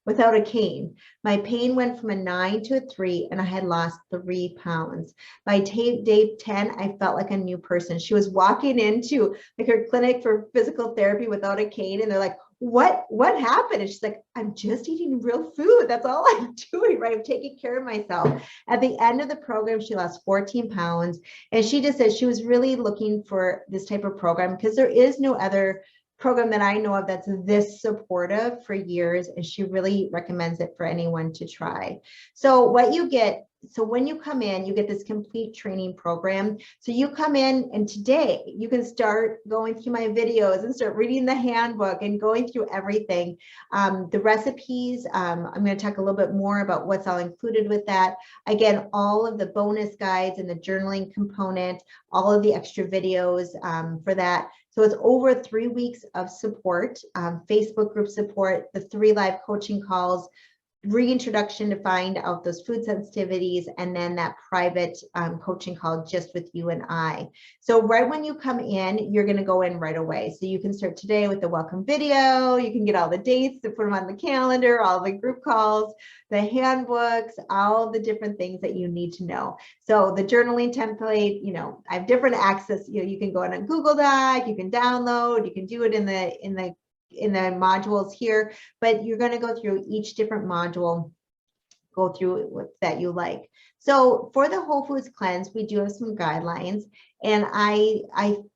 without a cane. My pain went from a 9 to a 3, and I had lost 3 pounds. By day 10, I felt like a new person. She was walking into like her clinic for physical therapy without a cane, and they're like, what happened? And she's like, I'm just eating real food. That's all I'm doing, right? I'm taking care of myself. At the end of the program, she lost 14 pounds. And she just said she was really looking for this type of program because there is no other program that I know of that's this supportive for years. And she really recommends it for anyone to try. So what you get, so when you come in, you get this complete training program. So you come in and today you can start going through my videos and start reading the handbook and going through everything. The recipes, I'm going to talk a little bit more about what's all included with that. Again, all of the bonus guides and the journaling component, all of the extra videos for that. So it's over 3 weeks of support, Facebook group support, the 3 live coaching calls, reintroduction to find out those food sensitivities, and then that private coaching call just with you and I. So right when you come in, you're going to go in right away. So you can start today with the welcome video. You can get all the dates to put them on the calendar, all the group calls, the handbooks, all the different things that you need to know. So the journaling template, you know, I have different access. You know, you can go on a Google Doc, you can download, you can do it in the modules here, but you're going to go through each different module, go through what that you like. So for the Whole Foods cleanse, we do have some guidelines, and I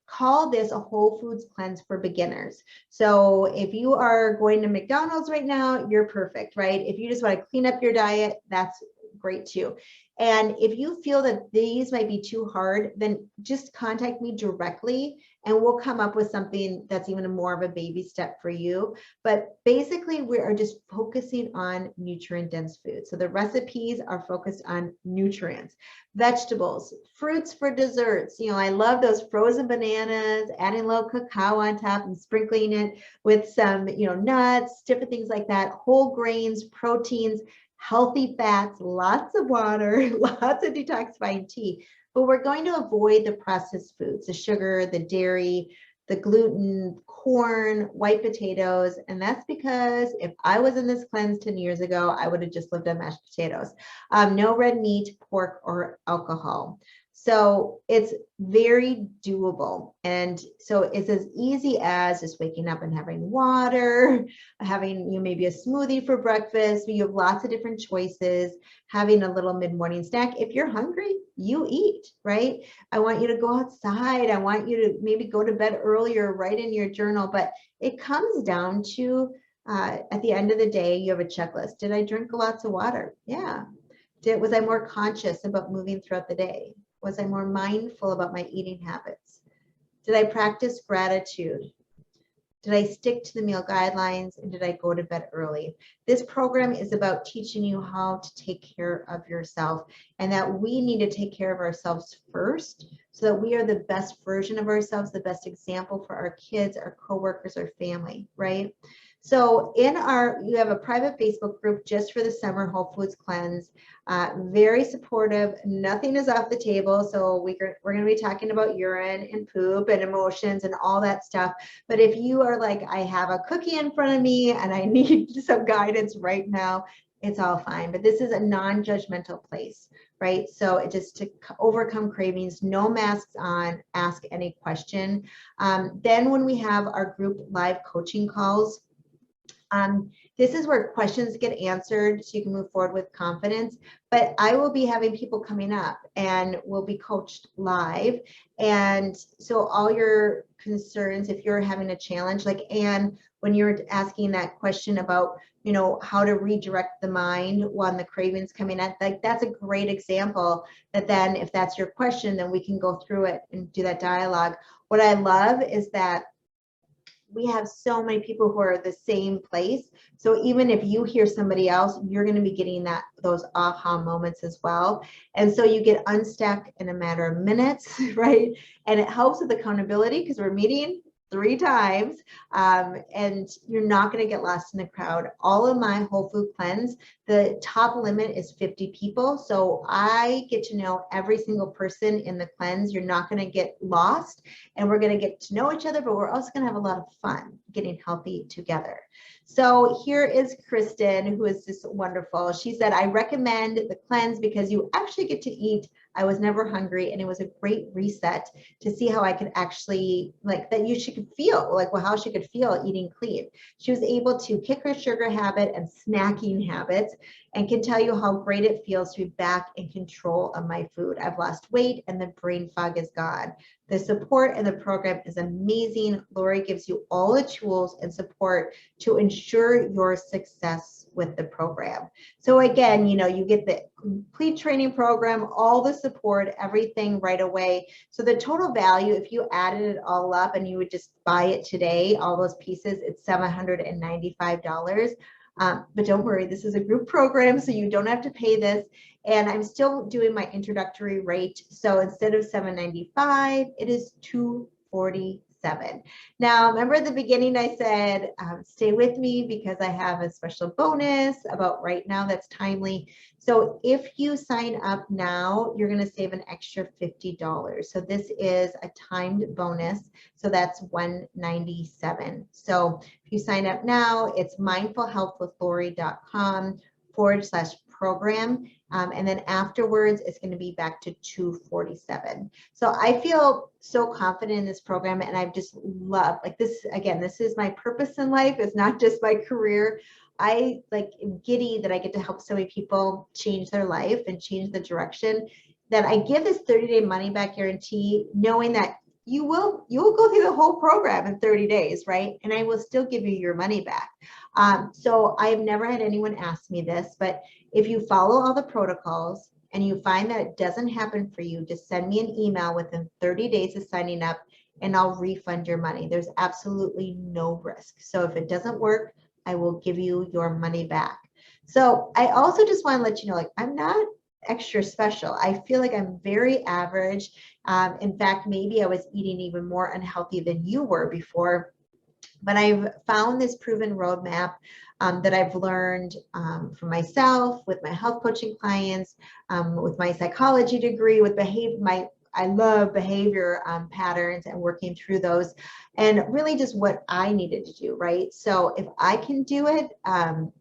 call this a Whole Foods cleanse for beginners. So if you are going to McDonald's right now, you're perfect, right? If you just want to clean up your diet, that's great too. And if you feel that these might be too hard, then just contact me directly and we'll come up with something that's even more of a baby step for you. But basically, we are just focusing on nutrient-dense food. So the recipes are focused on nutrients, vegetables, fruits for desserts. You know, I love those frozen bananas, adding a little cacao on top and sprinkling it with some, you know, nuts, different things like that, whole grains, proteins, healthy fats, lots of water, lots of detoxifying tea. But we're going to avoid the processed foods, the sugar, the dairy, the gluten, corn, white potatoes. And that's because if I was in this cleanse 10 years ago, I would have just lived on mashed potatoes. No red meat, pork, or alcohol. So it's very doable. And so it's as easy as just waking up and having water, having maybe a smoothie for breakfast. You have lots of different choices, having a little mid-morning snack. If you're hungry, you eat, right? I want you to go outside. I want you to maybe go to bed earlier, write in your journal. But it comes down to at the end of the day, you have a checklist. Did I drink lots of water? Yeah. Was I more conscious about moving throughout the day? Was I more mindful about my eating habits? Did I practice gratitude? Did I stick to the meal guidelines, and did I go to bed early? This program is about teaching you how to take care of yourself, and that we need to take care of ourselves first so that we are the best version of ourselves, the best example for our kids, our coworkers, our family, right? So you have a private Facebook group just for the summer Whole Foods cleanse. Very supportive. Nothing is off the table. So we're going to be talking about urine and poop and emotions and all that stuff. But if you are like, I have a cookie in front of me and I need some guidance right now, it's all fine. But this is a non-judgmental place, right? So it just to overcome cravings, no masks on, ask any question. Then when we have our group live coaching calls, this is where questions get answered so you can move forward with confidence. But I will be having people coming up and we'll be coached live. And so all your concerns, if you're having a challenge, like Anne, when you're asking that question about, you know, how to redirect the mind when the cravings coming at, like that's a great example that then if that's your question, then we can go through it and do that dialogue. What I love is that we have so many people who are the same place. So even if you hear somebody else, you're going to be getting those aha moments as well. And so you get unstuck in a matter of minutes, right? And it helps with accountability because we're meeting 3 times, and you're not going to get lost in the crowd. All of my whole food cleanse, the top limit is 50 people. So I get to know every single person in the cleanse. You're not going to get lost, and we're going to get to know each other, but we're also going to have a lot of fun getting healthy together. So here is Kristen, who is just wonderful. She said, I recommend the cleanse because you actually get to eat. I was never hungry, and it was a great reset to see how I could actually, like, that she could feel, like, well, how she could feel eating clean. She was able to kick her sugar habit and snacking habits, and can tell you how great it feels to be back in control of my food. I've lost weight and the brain fog is gone. The support in the program is amazing. Lori gives you all the tools and support to ensure your success with the program. So again, you get the complete training program, all the support, everything right away. So the total value, if you added it all up and you would just buy it today, all those pieces, it's $795. But don't worry, this is a group program, so you don't have to pay this. And I'm still doing my introductory rate. So instead of $795, it is $247. Now, remember at the beginning, I said, stay with me because I have a special bonus about right now that's timely. So if you sign up now, you're going to save an extra $50. So this is a timed bonus. So that's $197. So if you sign up now, it's mindfulhealthwithlori.com/program. And then afterwards, it's going to be back to $247. So I feel so confident in this program, and I've just loved, like, this, again, this is my purpose in life. It's not just my career. I am giddy that I get to help so many people change their life and change the direction, that I give this 30-day money back guarantee, knowing that you will go through the whole program in 30 days, right? And I will still give you your money back. So I have never had anyone ask me this, but if you follow all the protocols and you find that it doesn't happen for you, just send me an email within 30 days of signing up and I'll refund your money. There's absolutely no risk. So if it doesn't work, I will give you your money back. So I also just want to let you know, like, I'm not extra special. I feel like I'm very average. In fact, maybe I was eating even more unhealthy than you were before, but I've found this proven roadmap that I've learned for myself, with my health coaching clients, with my psychology degree, with I love behavior patterns and working through those, and really just what I needed to do, right? So if I can do it,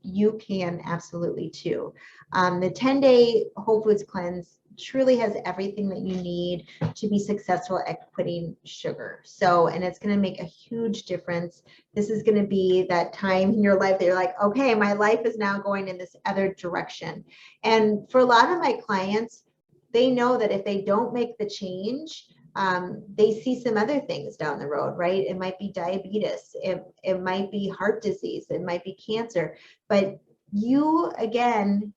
you can absolutely too. The 10-day Whole Foods Cleanse truly has everything that you need to be successful at quitting sugar. So, and it's going to make a huge difference. This is going to be that time in your life that you're like, okay, my life is now going in this other direction. And for a lot of my clients, they know that if they don't make the change, they see some other things down the road, right? It might be diabetes, it might be heart disease, it might be cancer, but you, again,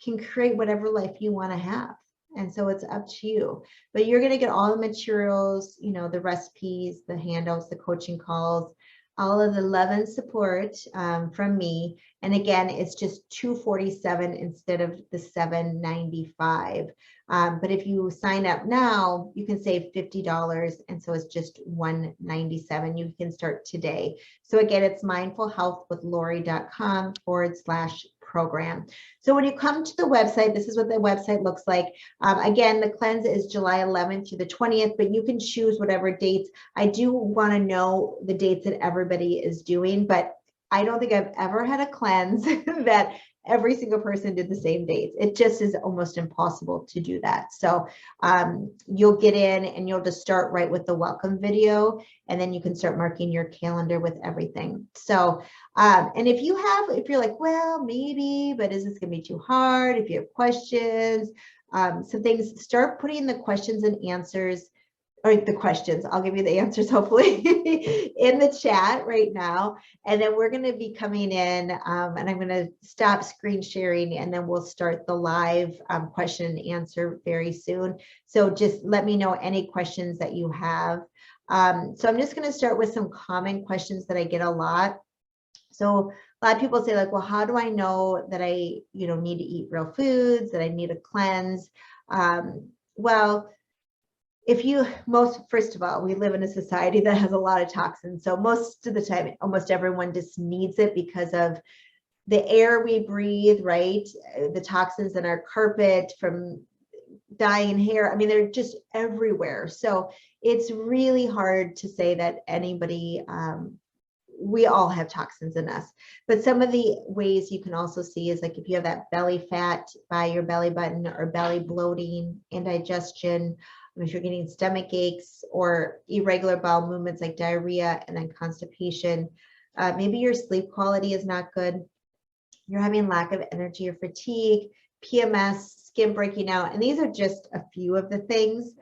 can create whatever life you want to have. And so it's up to you, but you're going to get all the materials, the recipes, the handouts, the coaching calls, all of the love and support from me. And again, it's just $247 instead of the $795. But if you sign up now, you can save $50. And so it's just $197. You can start today. So again, it's mindfulhealthwithlori.com/program. So when you come to the website, this is what the website looks like. Again, the cleanse is July 11th through the 20th, but you can choose whatever dates. I do want to know the dates that everybody is doing, but I don't think I've ever had a cleanse that every single person did the same dates. It just is almost impossible to do that. So you'll get in and you'll just start right with the welcome video, and then you can start marking your calendar with everything. So, and if you're like, well, maybe, but is this gonna be too hard? If you have questions, some things, start putting the questions and answers, or the questions, I'll give you the answers hopefully in the chat right now. And then we're going to be coming in and I'm going to stop screen sharing, and then we'll start the live question and answer very soon. So just let me know any questions that you have. So I'm just going to start with some common questions that I get a lot. So a lot of people say like, well, how do I know that I, need to eat real foods, that I need a cleanse? Well, first of all, we live in a society that has a lot of toxins. So most of the time, almost everyone just needs it because of the air we breathe, right? The toxins in our carpet from dyeing hair. I mean, they're just everywhere. So it's really hard to say that anybody, we all have toxins in us. But some of the ways you can also see is like if you have that belly fat by your belly button or belly bloating, indigestion, if you're getting stomach aches or irregular bowel movements like diarrhea and then constipation, maybe your sleep quality is not good. You're having lack of energy or fatigue, PMS, skin breaking out, and these are just a few of the things.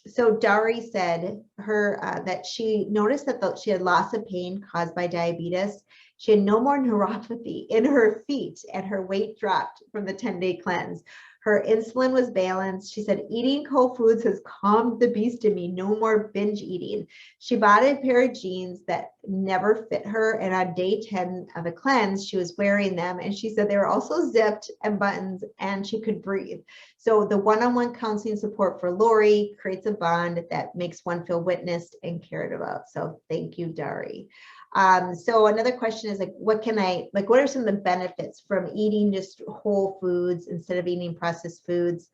So Dari said that she noticed that she had loss of pain caused by diabetes. She had no more neuropathy in her feet and her weight dropped from the 10-day cleanse. Her insulin was balanced. She said, eating whole foods has calmed the beast in me. No more binge eating. She bought a pair of jeans that never fit her. And on day 10 of the cleanse, she was wearing them. And she said they were also zipped and buttons and she could breathe. So the one-on-one counseling support for Lori creates a bond that makes one feel witnessed and cared about. So thank you, Dari. So another question is like, what are some of the benefits from eating just whole foods instead of eating processed foods?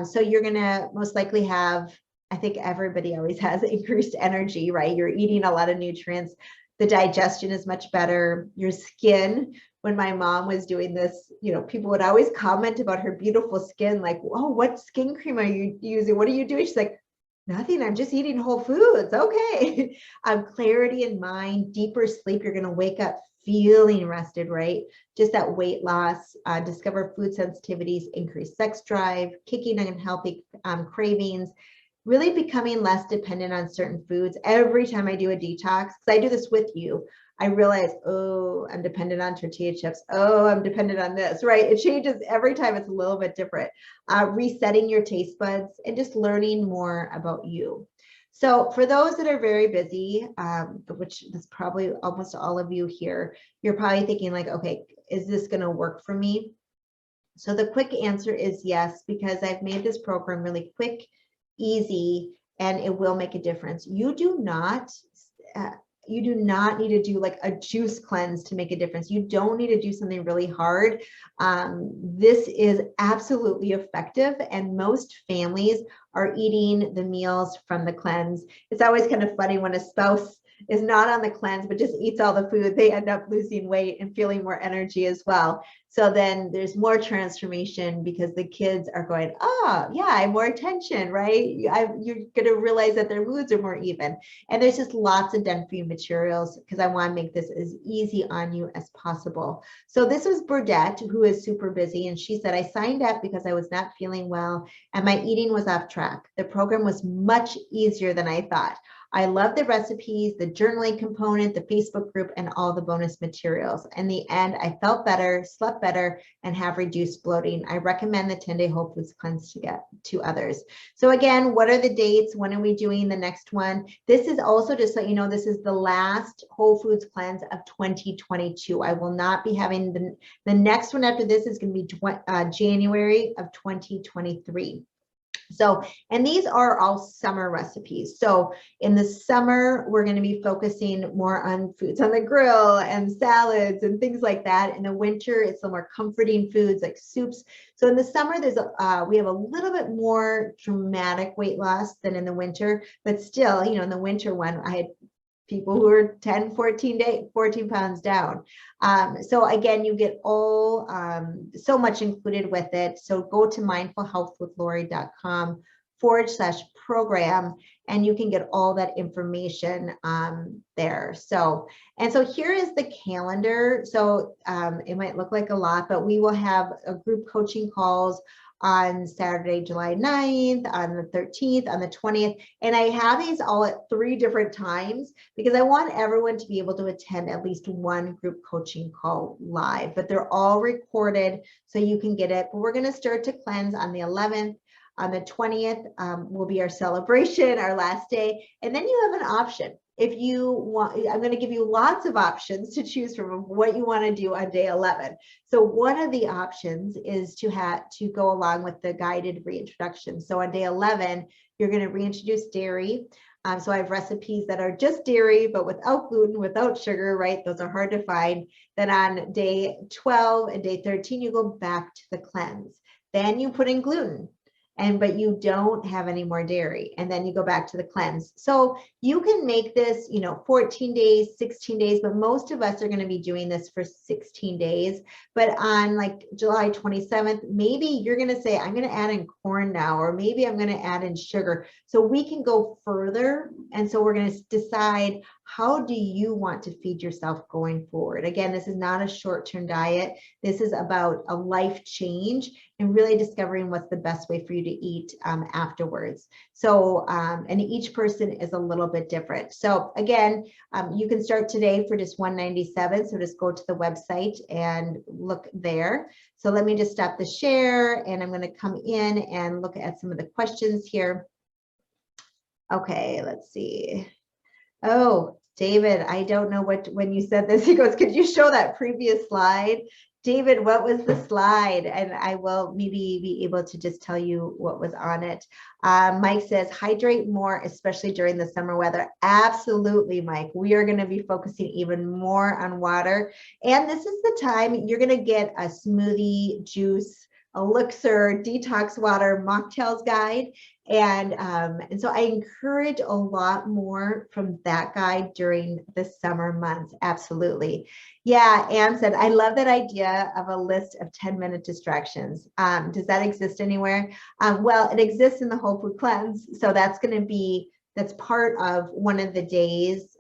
So you're gonna most likely have, I think everybody always has increased energy, right? You're eating a lot of nutrients. The digestion is much better. Your skin, when my mom was doing this, people would always comment about her beautiful skin, like, oh, what skin cream are you using? What are you doing? She's like, nothing, I'm just eating whole foods. Okay. Clarity in mind, deeper sleep. You're going to wake up feeling rested, right? Just that weight loss, discover food sensitivities, increase sex drive, kicking unhealthy cravings, really becoming less dependent on certain foods. Every time I do a detox, because I do this with you, I realize, oh, I'm dependent on tortilla chips. Oh, I'm dependent on this, right? It changes every time. It's a little bit different. Resetting your taste buds and just learning more about you. So for those that are very busy, which is probably almost all of you here, you're probably thinking like, okay, is this going to work for me? So the quick answer is yes, because I've made this program really quick, easy, and it will make a difference. You do not need to do like a juice cleanse to make a difference. You don't need to do something really hard. This is absolutely effective, and most families are eating the meals from the cleanse. It's always kind of funny when a spouse is not on the cleanse but just eats all the food, they end up losing weight and feeling more energy as well. So then there's more transformation because the kids are going, oh yeah, I have more attention, right? You're going to realize that their moods are more even. And there's just lots of done for you materials because I want to make this as easy on you as possible. So this was Burdette, who is super busy, and she said, I signed up because I was not feeling well and my eating was off track. The program was much easier than I thought. I love the recipes, the journaling component, the Facebook group, and all the bonus materials. In the end, I felt better, slept better, and have reduced bloating. I recommend the 10-day Whole Foods Cleanse to others. So again, what are the dates? When are we doing the next one? This is also, just so you know, this is the last Whole Foods Cleanse of 2022. I will not be having the next one after this is going to be January of 2023. So, and these are all summer recipes. So in the summer, we're going to be focusing more on foods on the grill and salads and things like that. In the winter, it's some more comforting foods like soups. So in the summer, we have a little bit more dramatic weight loss than in the winter, but still, in the winter one, I had people who are 10, 14 pounds down. So again, you get all so much included with it. So go to mindfulhealthwithlori.com/program and you can get all that information there. So here is the calendar. So it might look like a lot, but we will have a group coaching calls on Saturday, July 9th, on the 13th, on the 20th. And I have these all at 3 different times because I want everyone to be able to attend at least one group coaching call live, but they're all recorded so you can get it. But we're going to start to cleanse on the 11th. On the 20th will be our celebration, our last day. And then you have an option. If you want, I'm going to give you lots of options to choose from of what you want to do on day 11. So one of the options is to go along with the guided reintroduction. So on day 11, you're going to reintroduce dairy. So I have recipes that are just dairy, but without gluten, without sugar, right? Those are hard to find. Then on day 12 and day 13, you go back to the cleanse. Then you put in gluten. But you don't have any more dairy, and then you go back to the cleanse. So you can make this, 14 days, 16 days, but most of us are going to be doing this for 16 days. But on like July 27th, maybe you're going to say, I'm going to add in corn now, or maybe I'm going to add in sugar. So we can go further. And so we're going to decide, how do you want to feed yourself going forward? Again, this is not a short-term diet. This is about a life change and really discovering what's the best way for you to eat afterwards. So, and each person is a little bit different. So again, you can start today for just $197. So just go to the website and look there. So let me just stop the share, and I'm going to come in and look at some of the questions here. Okay, let's see. Oh, David, I don't know when you said this, he goes, could you show that previous slide? David, what was the slide? And I will maybe be able to just tell you what was on it. Mike says, hydrate more, especially during the summer weather. Absolutely, Mike. We are going to be focusing even more on water. And this is the time you're going to get a smoothie, juice, elixir, detox water, mocktails guide. And so I encourage a lot more from that guide during the summer months. Absolutely. Yeah, Anne said, I love that idea of a list of 10-minute distractions. Does that exist anywhere? Well, it exists in the Whole Food Cleanse. So that's part of one of the days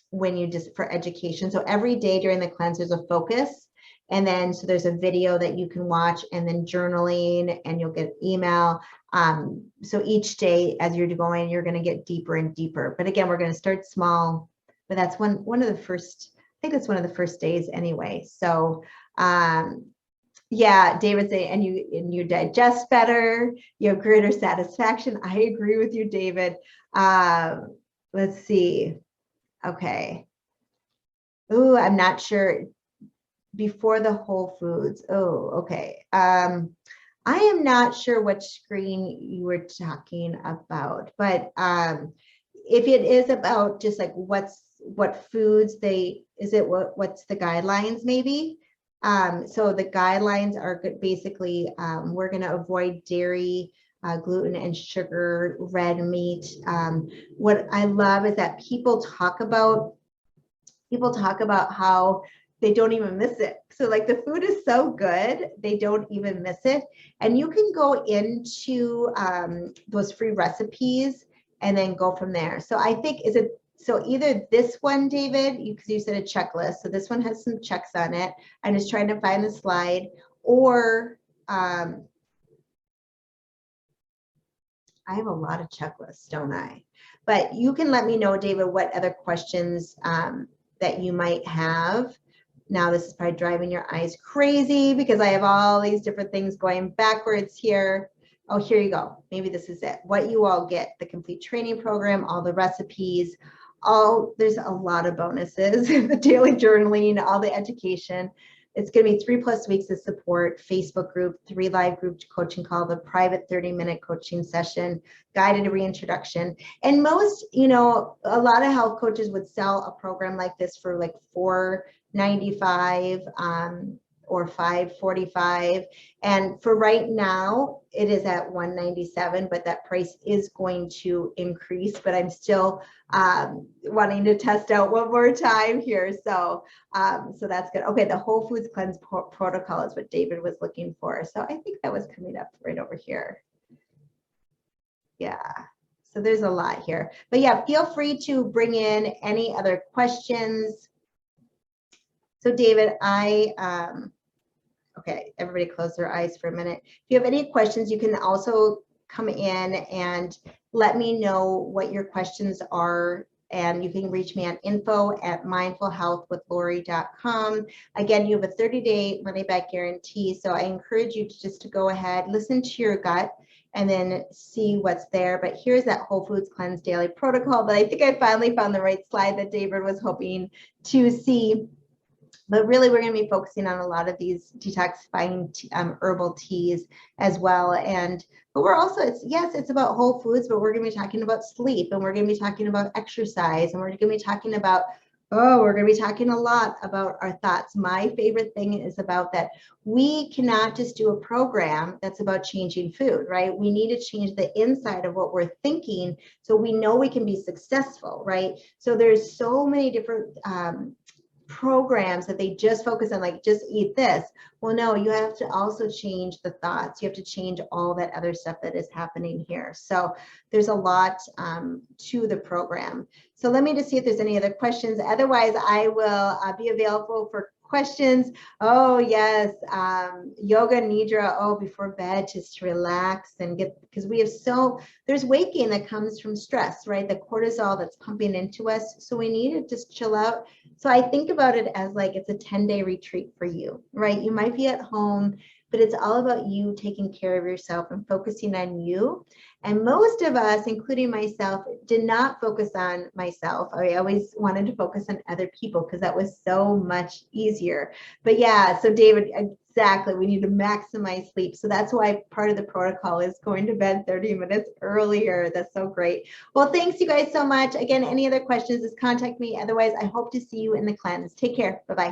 when you just for education. So every day during the cleanse, there's a focus. And then, so there's a video that you can watch, and then journaling, and you'll get email. So each day as you're going, you're going to get deeper and deeper. But again, we're going to start small, but that's one of the first, I think it's one of the first days anyway. So, yeah, David say, and you digest better, you have greater satisfaction. I agree with you, David. Let's see. Okay. Ooh, I'm not sure. Before the Whole Foods. Oh, okay. I am not sure which screen you were talking about, but if it is about just like what foods what's the guidelines maybe? So the guidelines are basically we're going to avoid dairy, gluten and sugar, red meat. What I love is that people talk about how they don't even miss it. So like the food is so good, they don't even miss it. And you can go into those free recipes and then go from there. So I think, so either this one, David, because you said a checklist. So this one has some checks on it. I'm just trying to find the slide, or I have a lot of checklists, don't I? But you can let me know, David, what other questions that you might have. Now this is probably driving your eyes crazy because I have all these different things going backwards here. Oh, here you go. Maybe this is it. What you all get, the complete training program, all the recipes, there's a lot of bonuses, the daily journaling, all the education. It's going to be 3+ weeks of support, Facebook group, 3 live group coaching call, the private 30-minute coaching session, guided reintroduction. And most, a lot of health coaches would sell a program like this for like $495 or $545. And for right now, it is at $197, but that price is going to increase. But I'm still wanting to test out one more time here. So that's good. Okay, the Whole Foods Cleanse protocol is what David was looking for. So I think that was coming up right over here. Yeah. So there's a lot here. But yeah, feel free to bring in any other questions. So David, okay, everybody close their eyes for a minute. If you have any questions, you can also come in and let me know what your questions are. And you can reach me at info@mindfulhealthwithlori.com. Again, you have a 30-day money-back guarantee. So I encourage you to go ahead, listen to your gut. and then see what's there. But here's that Whole Foods Cleanse Daily Protocol. But I think I finally found the right slide that David was hoping to see. But really, we're going to be focusing on a lot of these detoxifying herbal teas as well. But we're also, it's about whole foods, but we're going to be talking about sleep, and we're going to be talking about exercise, and we're going to be talking about, we're going to be talking a lot about our thoughts. My favorite thing is about that we cannot just do a program that's about changing food, right? We need to change the inside of what we're thinking so we know we can be successful, right? So there's so many different programs that they just focus on, like just eat this. Well, no, you have to also change the thoughts. You have to change all that other stuff that is happening here. So there's a lot to the program. So let me just see if there's any other questions. Otherwise, I will be available for questions. Oh yes, yoga nidra, before bed, just to relax and get, because we have there's weight gain that comes from stress, right? The cortisol that's pumping into us. So we need to just chill out. So I think about it as like it's a 10-day retreat for you, right? You might be at home, but it's all about you taking care of yourself and focusing on you. And most of us, including myself, did not focus on myself. I always wanted to focus on other people because that was so much easier. But yeah, so David, exactly, we need to maximize sleep. So that's why part of the protocol is going to bed 30 minutes earlier. That's so great. Well, thanks you guys so much. Again, any other questions, just contact me. Otherwise, I hope to see you in the cleanse. Take care. Bye-bye.